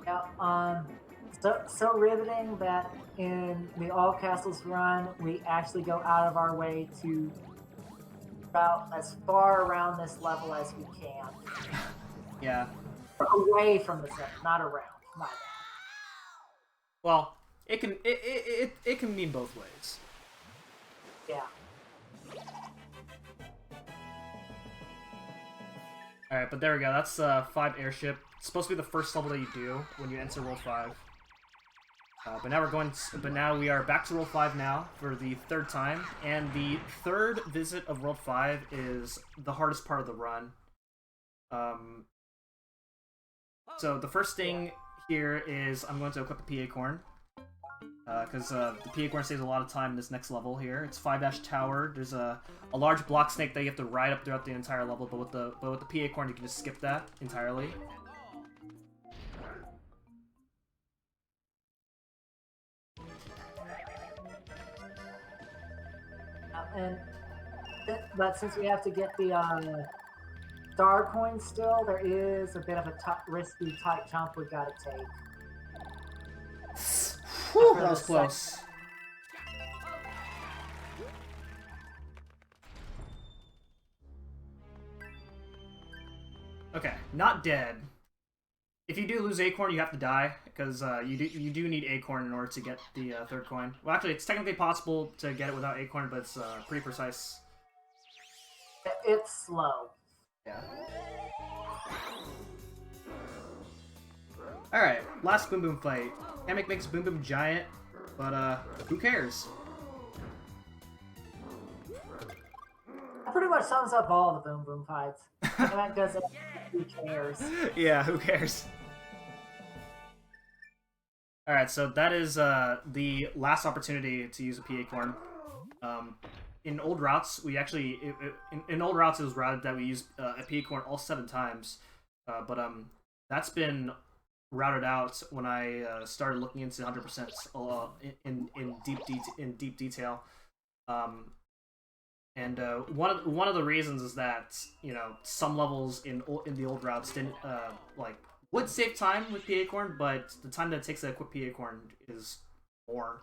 Yeah, so riveting that in the All Castles run, we actually go out of our way to route as far around this level as we can. Yeah. Away from the center, not around. My bad. Well, it can mean both ways. Yeah. Alright, but there we go. That's 5 Airship. It's supposed to be the first level that you do when you enter World 5. But now we are back to World 5 now for the 3rd time, and the 3rd visit of World 5 is the hardest part of the run. So the first thing here is I'm going to equip a PA Corn, because the PA Corn saves a lot of time in this next level here. It's 5 Tower. There's a large block snake that you have to ride up throughout the entire level, but with the PA Corn you can just skip that entirely. But since we have to get the star coin still, there is a bit of a risky tight jump we gotta take. Whew, that was close. Okay, not dead. If you do lose Acorn, you have to die, because you do need Acorn in order to get the 3rd coin. Well, actually, it's technically possible to get it without Acorn, but it's pretty precise. It's slow. Yeah. Alright, last Boom Boom fight. Kamek makes Boom Boom giant, but who cares? That pretty much sums up all the Boom Boom fights. That doesn't. Who cares? Yeah, who cares? Alright, so that is the last opportunity to use a PA Corn. In old routes, we actually in old routes it was routed that we used a PA Corn all 7 times, but that's been routed out when I started looking into 100% in deep detail. And one of the reasons is that, you know, some levels in the old routes didn't would save time with PA Corn, but the time that it takes to equip PA Corn is more.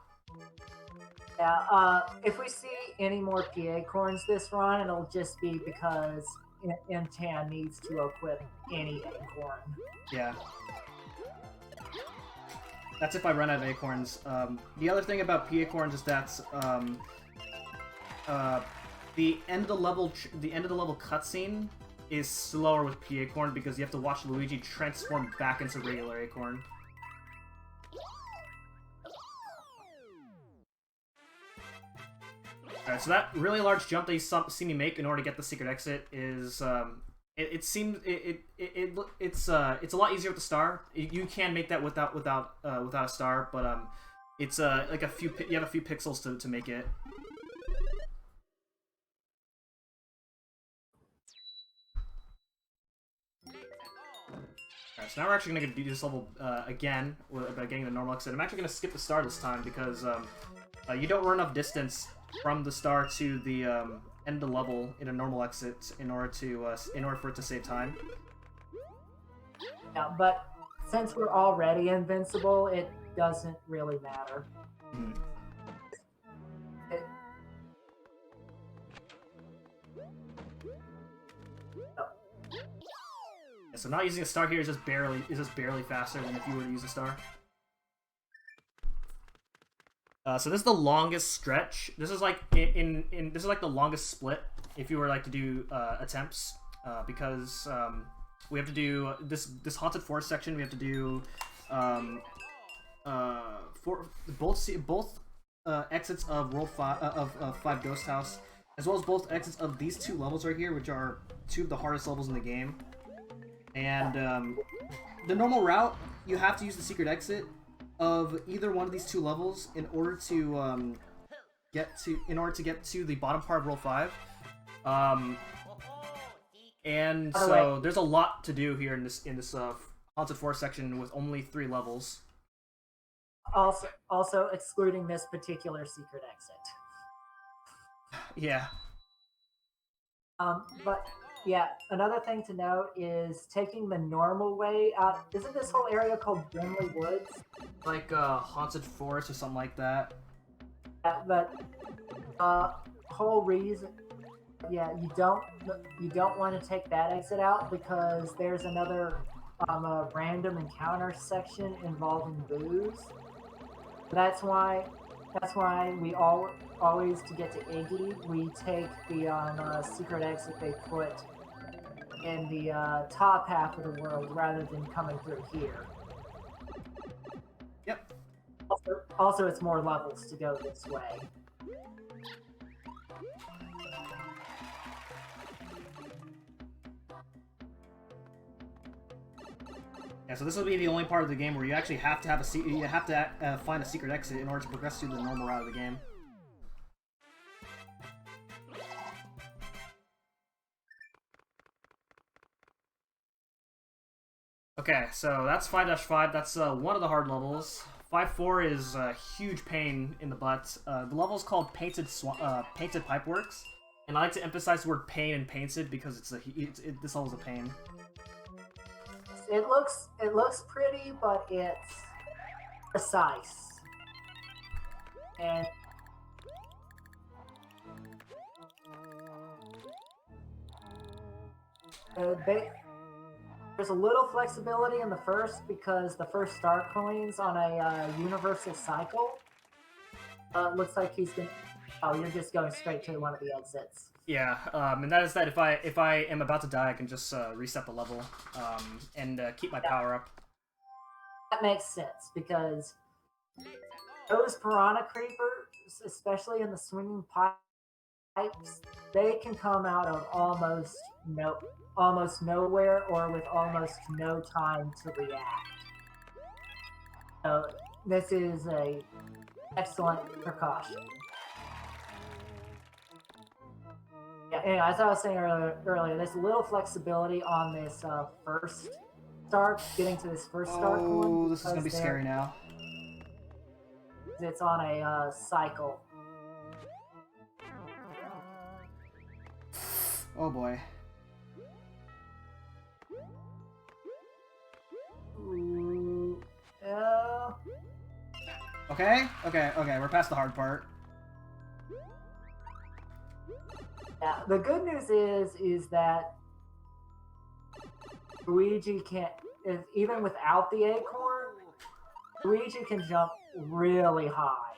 Yeah, if we see any more PA Corns this run, it'll just be because M10 needs to equip any Acorn. Yeah. That's if I run out of Acorns. The other thing about PA Corns is that the end of the level cutscene is slower with PA Corn because you have to watch Luigi transform back into regular Acorn. Alright, so that really large jump that you see me make in order to get the secret exit is it's a lot easier with the star. You can make that without a star, but it's like you have a few pixels to make it. Alright, so now we're actually going to do this level again by getting the normal exit. I'm actually going to skip the star this time because you don't run enough distance from the star to the end of the level in a normal exit in order for it to save time. Yeah, but since we're already invincible, it doesn't really matter. Hmm. So not using a star here is just barely faster than if you were to use a star. So this is the longest stretch. This is like this is like the longest split if you were like to do attempts. because we have to do this haunted forest section. We have to do for both exits of World 5 of 5 Ghost House, as well as both exits of these 2 levels right here, which are 2 of the hardest levels in the game. And the normal route, you have to use the secret exit of either one of these 2 levels in order to get to the bottom part of World 5. And so there's a lot to do here in this haunted forest section with only 3 levels. Also excluding this particular secret exit. Yeah. But yeah, another thing to note is taking the normal way out. Isn't this whole area called Brimly Woods? Like haunted forest or something like that. Yeah, but whole reason. Yeah, you don't want to take that exit out because there's another random encounter section involving booze. That's why we always, to get to Iggy, we take the secret exit they put in the top half of the world rather than coming through here. Yep. Also, it's more levels to go this way. Yeah, so this will be the only part of the game where you actually have to have find a secret exit in order to progress through the normal route of the game. Okay, so that's 5-5. That's one of the hard levels. 5-4 is a huge pain in the butt. The level is called Painted Pipeworks, and I like to emphasize the word pain and painted because this level's a pain. It looks pretty, but it's precise. And there's a little flexibility in the first because the first star coins on a universal cycle. Looks like he's been. Oh, you're just going straight to one of the exits. Yeah, and that is that if I am about to die, I can just reset the level and keep my power up. That makes sense because those piranha creepers, especially in the swinging pipes, they can come out of almost nowhere or with almost no time to react. So this is a excellent precaution. Yeah, anyway, as I was saying earlier, there's a little flexibility on this first start, getting to this first start. Oh, this is gonna be scary now. It's on a cycle. Oh boy. Ooh, Okay, we're past the hard part. Yeah, the good news is that Luigi can't, even without the acorn, Luigi can jump really high.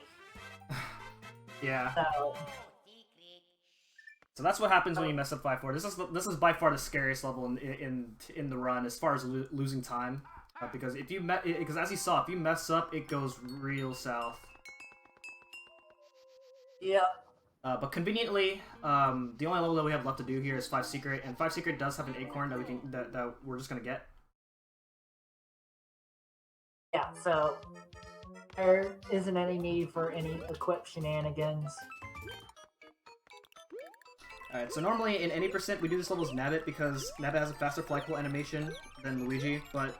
Yeah. So that's what happens when you mess up 5-4. This is by far the scariest level in the run as far as losing time, because because as you saw, if you mess up, it goes real south. yeah. But conveniently, the only level that we have left to do here is 5 Secret, and 5 Secret does have an acorn that we're just gonna get. Yeah, so there isn't any need for any equip shenanigans. Alright, so normally in any percent we do this level as Nabbit because Nabbit has a faster flyable animation than Luigi, but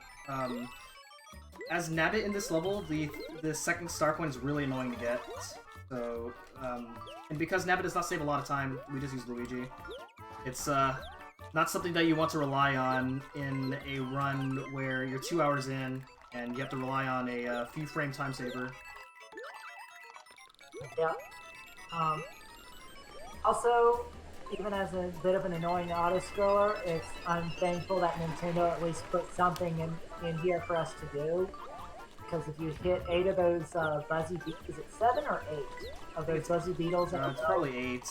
as Nabbit in this level, the second star coin is really annoying to get. So, and because Nabbit does not save a lot of time, we just use Luigi. It's not something that you want to rely on in a run where you're 2 hours in and you have to rely on a few frame time saver. Yeah. Also, even as a bit of an annoying auto-scroller, I'm thankful that Nintendo at least put something in here for us to do. Because if you hit 8 of those buzzy beetles, is it 7 or 8 of those buzzy beetles? It's probably 8.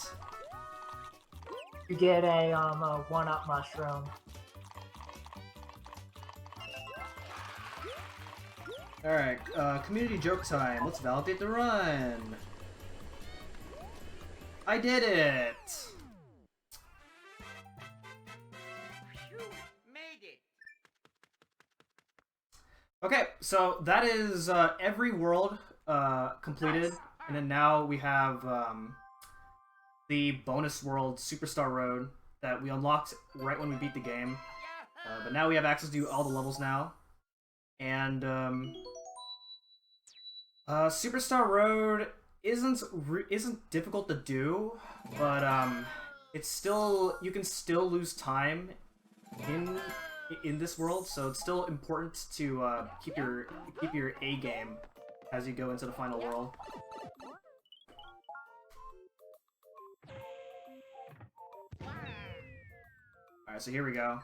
You get a 1-up mushroom. Alright, community joke time. Let's validate the run. I did it! Phew, made it. Okay, so that is every world completed, and then now we have the bonus world, Superstar Road, that we unlocked right when we beat the game. But now we have access to all the levels now. And Superstar Road isn't difficult to do, but it's still, you can still lose time in this world, so it's still important to keep your A game as you go into the final world. Alright, so here we go.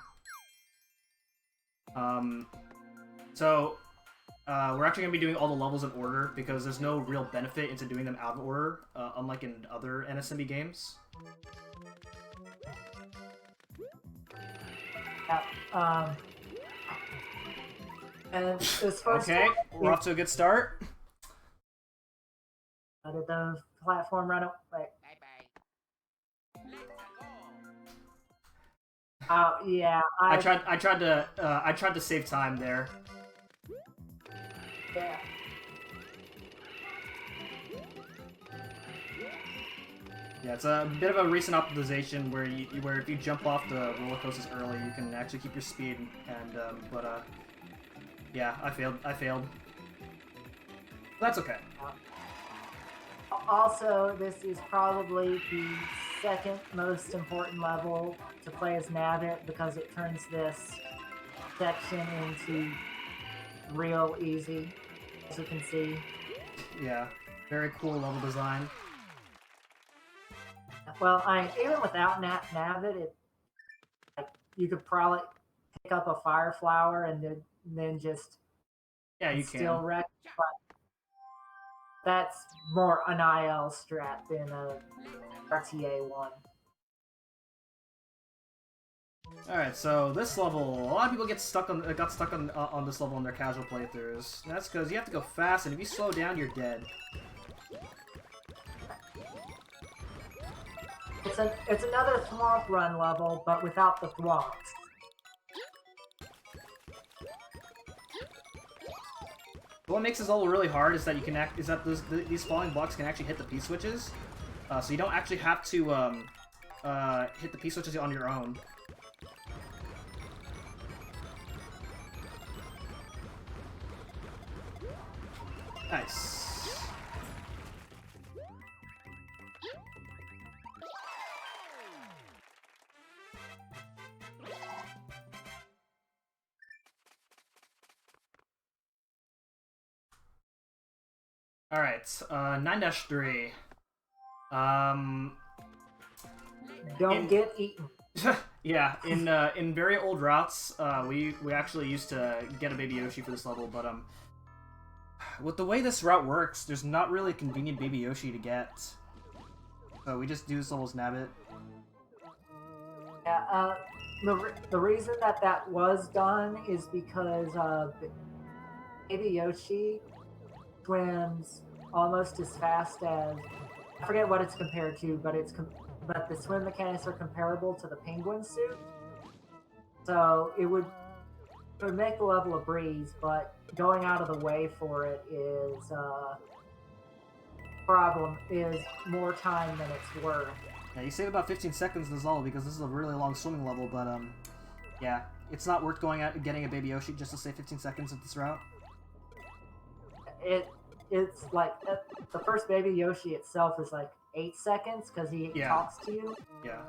We're actually going to be doing all the levels in order because there's no real benefit into doing them out of order, unlike in other NSMB games. Yeah, and this first Okay, one, we're off to a good start. how did the platform run up? Wait. Bye bye. Let's go. Oh yeah, I tried to save time there. Yeah. Yeah, it's a bit of a recent optimization where where if you jump off the roller coasters early, you can actually keep your speed. And yeah, I failed. That's okay. Also, this is probably the second most important level to play as Nabbit because it turns this section into real easy, as you can see. Yeah, very cool level design. Well, even without Nabbit, like, you could probably pick up a fire flower and then just Yeah, you still can. wreck. But that's more an IL strat than a RTA one. All right, so this level, a lot of people got stuck on this level in their casual playthroughs. That's because you have to go fast, and if you slow down, you're dead. It's another Thwomp Run level, but without the thwomps. What makes this level really hard is that these falling blocks can actually hit the P switches, so you don't actually have to hit the P switches on your own. Nice. All right, 9-3. Don't get eaten. Yeah, in very old routes, we actually used to get a Baby Yoshi for this level, but with the way this route works, there's not really a convenient Baby Yoshi to get. So we just do this level's Nabbit. Yeah, the reason that was done is because Baby Yoshi swims almost as fast as, I forget what it's compared to, but but the swim mechanics are comparable to the penguin suit. So it would make the level a breeze, but going out of the way for it is problem is more time than it's worth. Yeah, you save about 15 seconds in this level because this is a really long swimming level, but yeah, it's not worth going out and getting a Baby Yoshi just to save 15 seconds at this route. It's like the first Baby Yoshi itself is like 8 seconds because he talks to you. Yeah.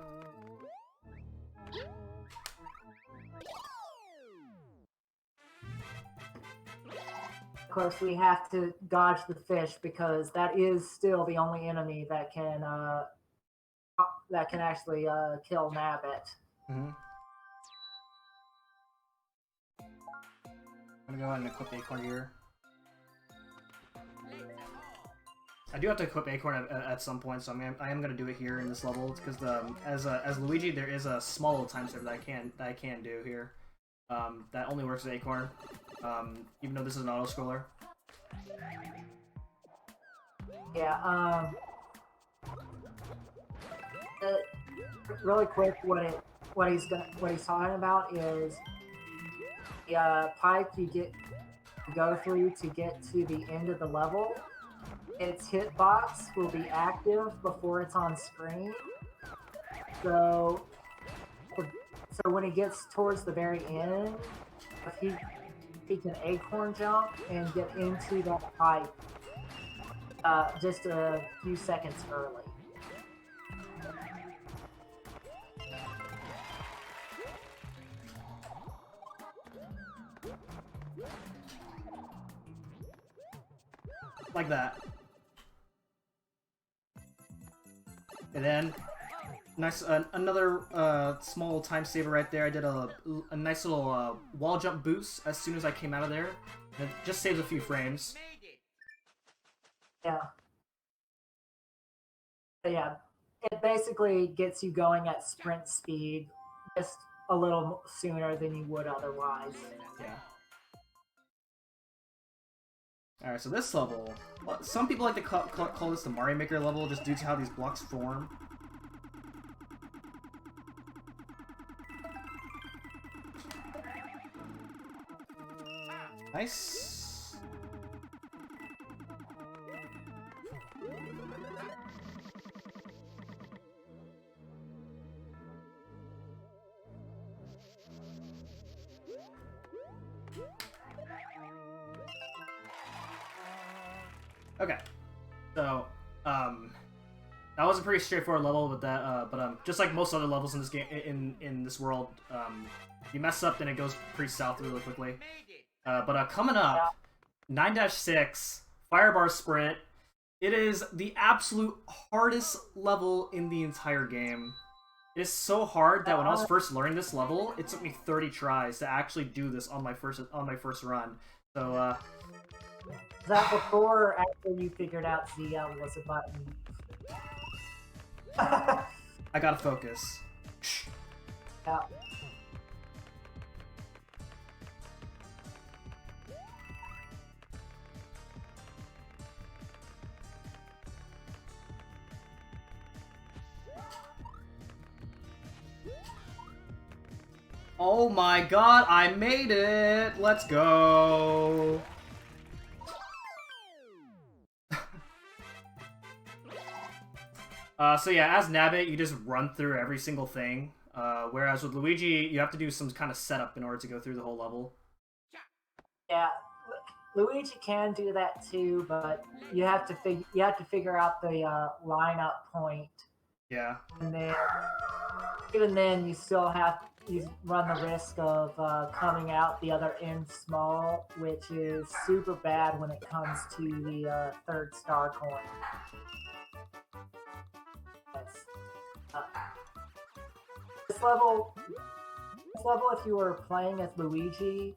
Of course, we have to dodge the fish because that is still the only enemy that can actually kill Nabbit. Mm-hmm. I'm gonna go ahead and equip the acorn here. I do have to equip Acorn at some point, so I am gonna do it here in this level because as Luigi there is a small little time saver that I can do here. That only works with Acorn, even though this is an auto scroller. Yeah. Really quick, what he's talking about is the pipe you go through to get to the end of the level. Its hitbox will be active before it's on screen. So when he gets towards the very end, if he can acorn jump and get into that pipe just a few seconds early. Like that. And then, nice another small time saver right there. I did a nice little wall jump boost as soon as I came out of there. And it just saves a few frames. Yeah. But yeah, it basically gets you going at sprint speed just a little sooner than you would otherwise. Yeah. Alright, so this level, well, some people like to call this the Mario Maker level just due to how these blocks form. Nice. Okay, so that was a pretty straightforward level with that. But just like most other levels in this game, in this world, you mess up, then it goes pretty south really quickly. But coming up, 9-6 Firebar Sprint. It is the absolute hardest level in the entire game. It is so hard that when I was first learning this level, it took me 30 tries to actually do this on my first run. So. Is that before or after you figured out ZL was a button? I gotta focus. Yeah. Oh my god, I made it! Let's go! So yeah, as Nabbit, you just run through every single thing. Whereas with Luigi, you have to do some kind of setup in order to go through the whole level. Yeah, Luigi can do that too, but you have to figure out the lineup point. Yeah. And then, even then, you run the risk of coming out the other end small, which is super bad when it comes to the third star coin. This level, if you were playing as Luigi,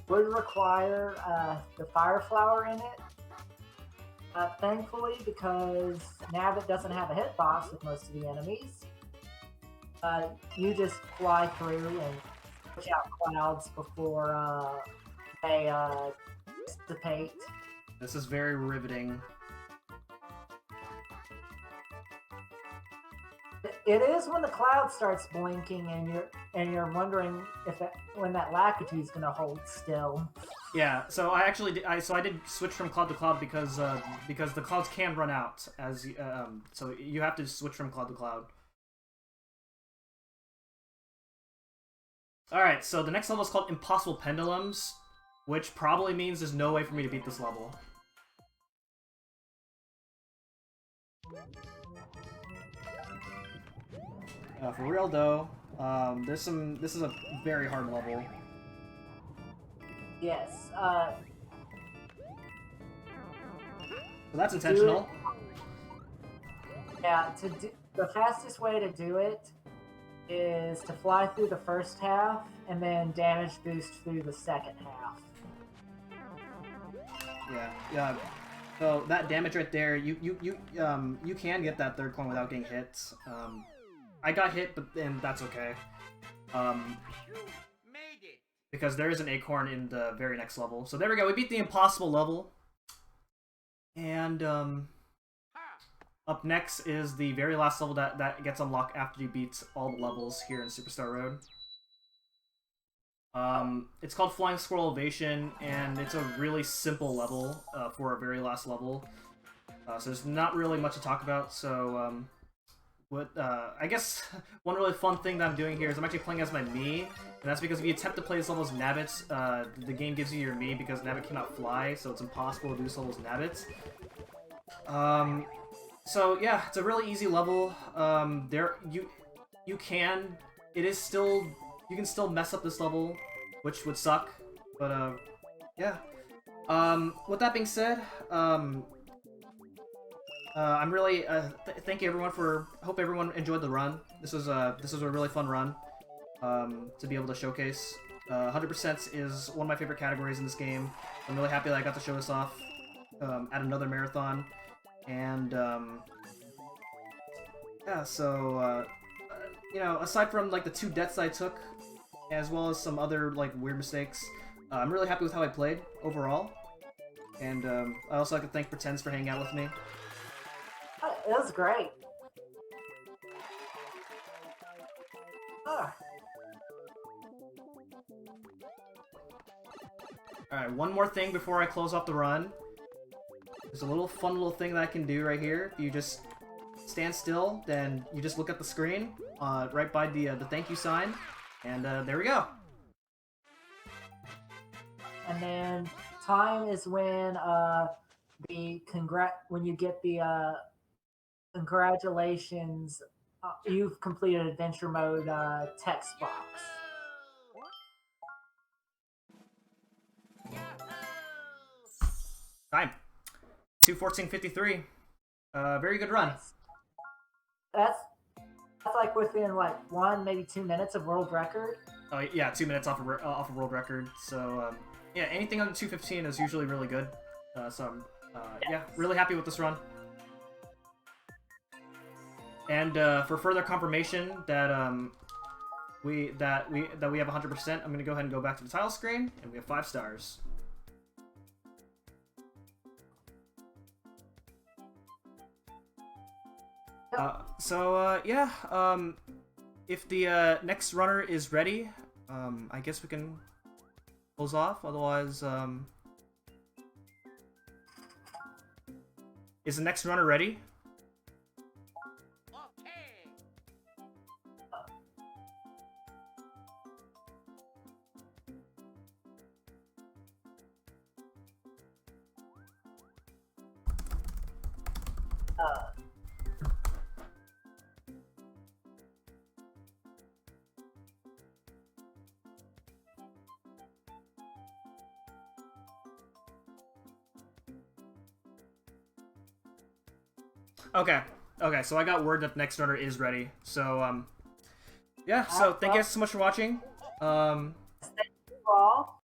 would require the fire flower in it. Thankfully, because Nabbit doesn't have a hitbox with most of the enemies, you just fly through and push out clouds before they dissipate. This is very riveting. It is when the cloud starts blinking and you're wondering when that Lakitu is going to hold still. Yeah, so I did switch from cloud to cloud because the clouds can run out so you have to switch from cloud to cloud. All right, so the next level is called Impossible Pendulums, which probably means there's no way for me to beat this level. For real though, this is a very hard level. Yes. So that's intentional. Yeah, the fastest way to do it is to fly through the first half and then damage boost through the second half. Yeah. So that damage right there, you can get that third coin without getting hit. I got hit, but then that's okay. Made it. Because there is an acorn in the very next level. So there we go. We beat the impossible level. And up next is the very last level that gets unlocked after you beat all the levels here in Superstar Road. It's called Flying Squirrel Ovation, and it's a really simple level for a very last level. So there's not really much to talk about. So I guess one really fun thing that I'm doing here is I'm actually playing as my Mii, and that's because if you attempt to play this level as Nabbit, the game gives you your Mii because Nabbit cannot fly, so it's impossible to do this level as Nabbit. So yeah, it's a really easy level. You can still mess up this level, which would suck, but yeah. With that being said, I'm really thank you everyone for. Hope everyone enjoyed the run. This was a really fun run to be able to showcase. 100% is one of my favorite categories in this game. I'm really happy that I got to show this off at another marathon, and yeah. So you know, aside from like the 2 deaths I took, as well as some other like weird mistakes, I'm really happy with how I played overall. And I also like to thank Pretends for hanging out with me. It was great. Alright, one more thing before I close off the run. There's a little fun little thing that I can do right here. If you just stand still, then you just look at the screen right by the thank you sign, and there we go. And then time is when when you get the congratulations, you've completed adventure mode text box. Time. 2:14:53. Very good run. That's like within like 1, maybe 2 minutes of world record. Oh yeah, 2 minutes off of world record. So yeah, anything under 2:15 is usually really good. So I'm yeah, really happy with this run. And for further confirmation that we have 100%, I'm gonna go ahead and go back to the title screen, and we have 5 stars. Yeah, if the next runner is ready, I guess we can close off. Otherwise, is the next runner ready? Okay, so I got word that the next runner is ready. So, yeah, so thank you guys so much for watching. Thank you all.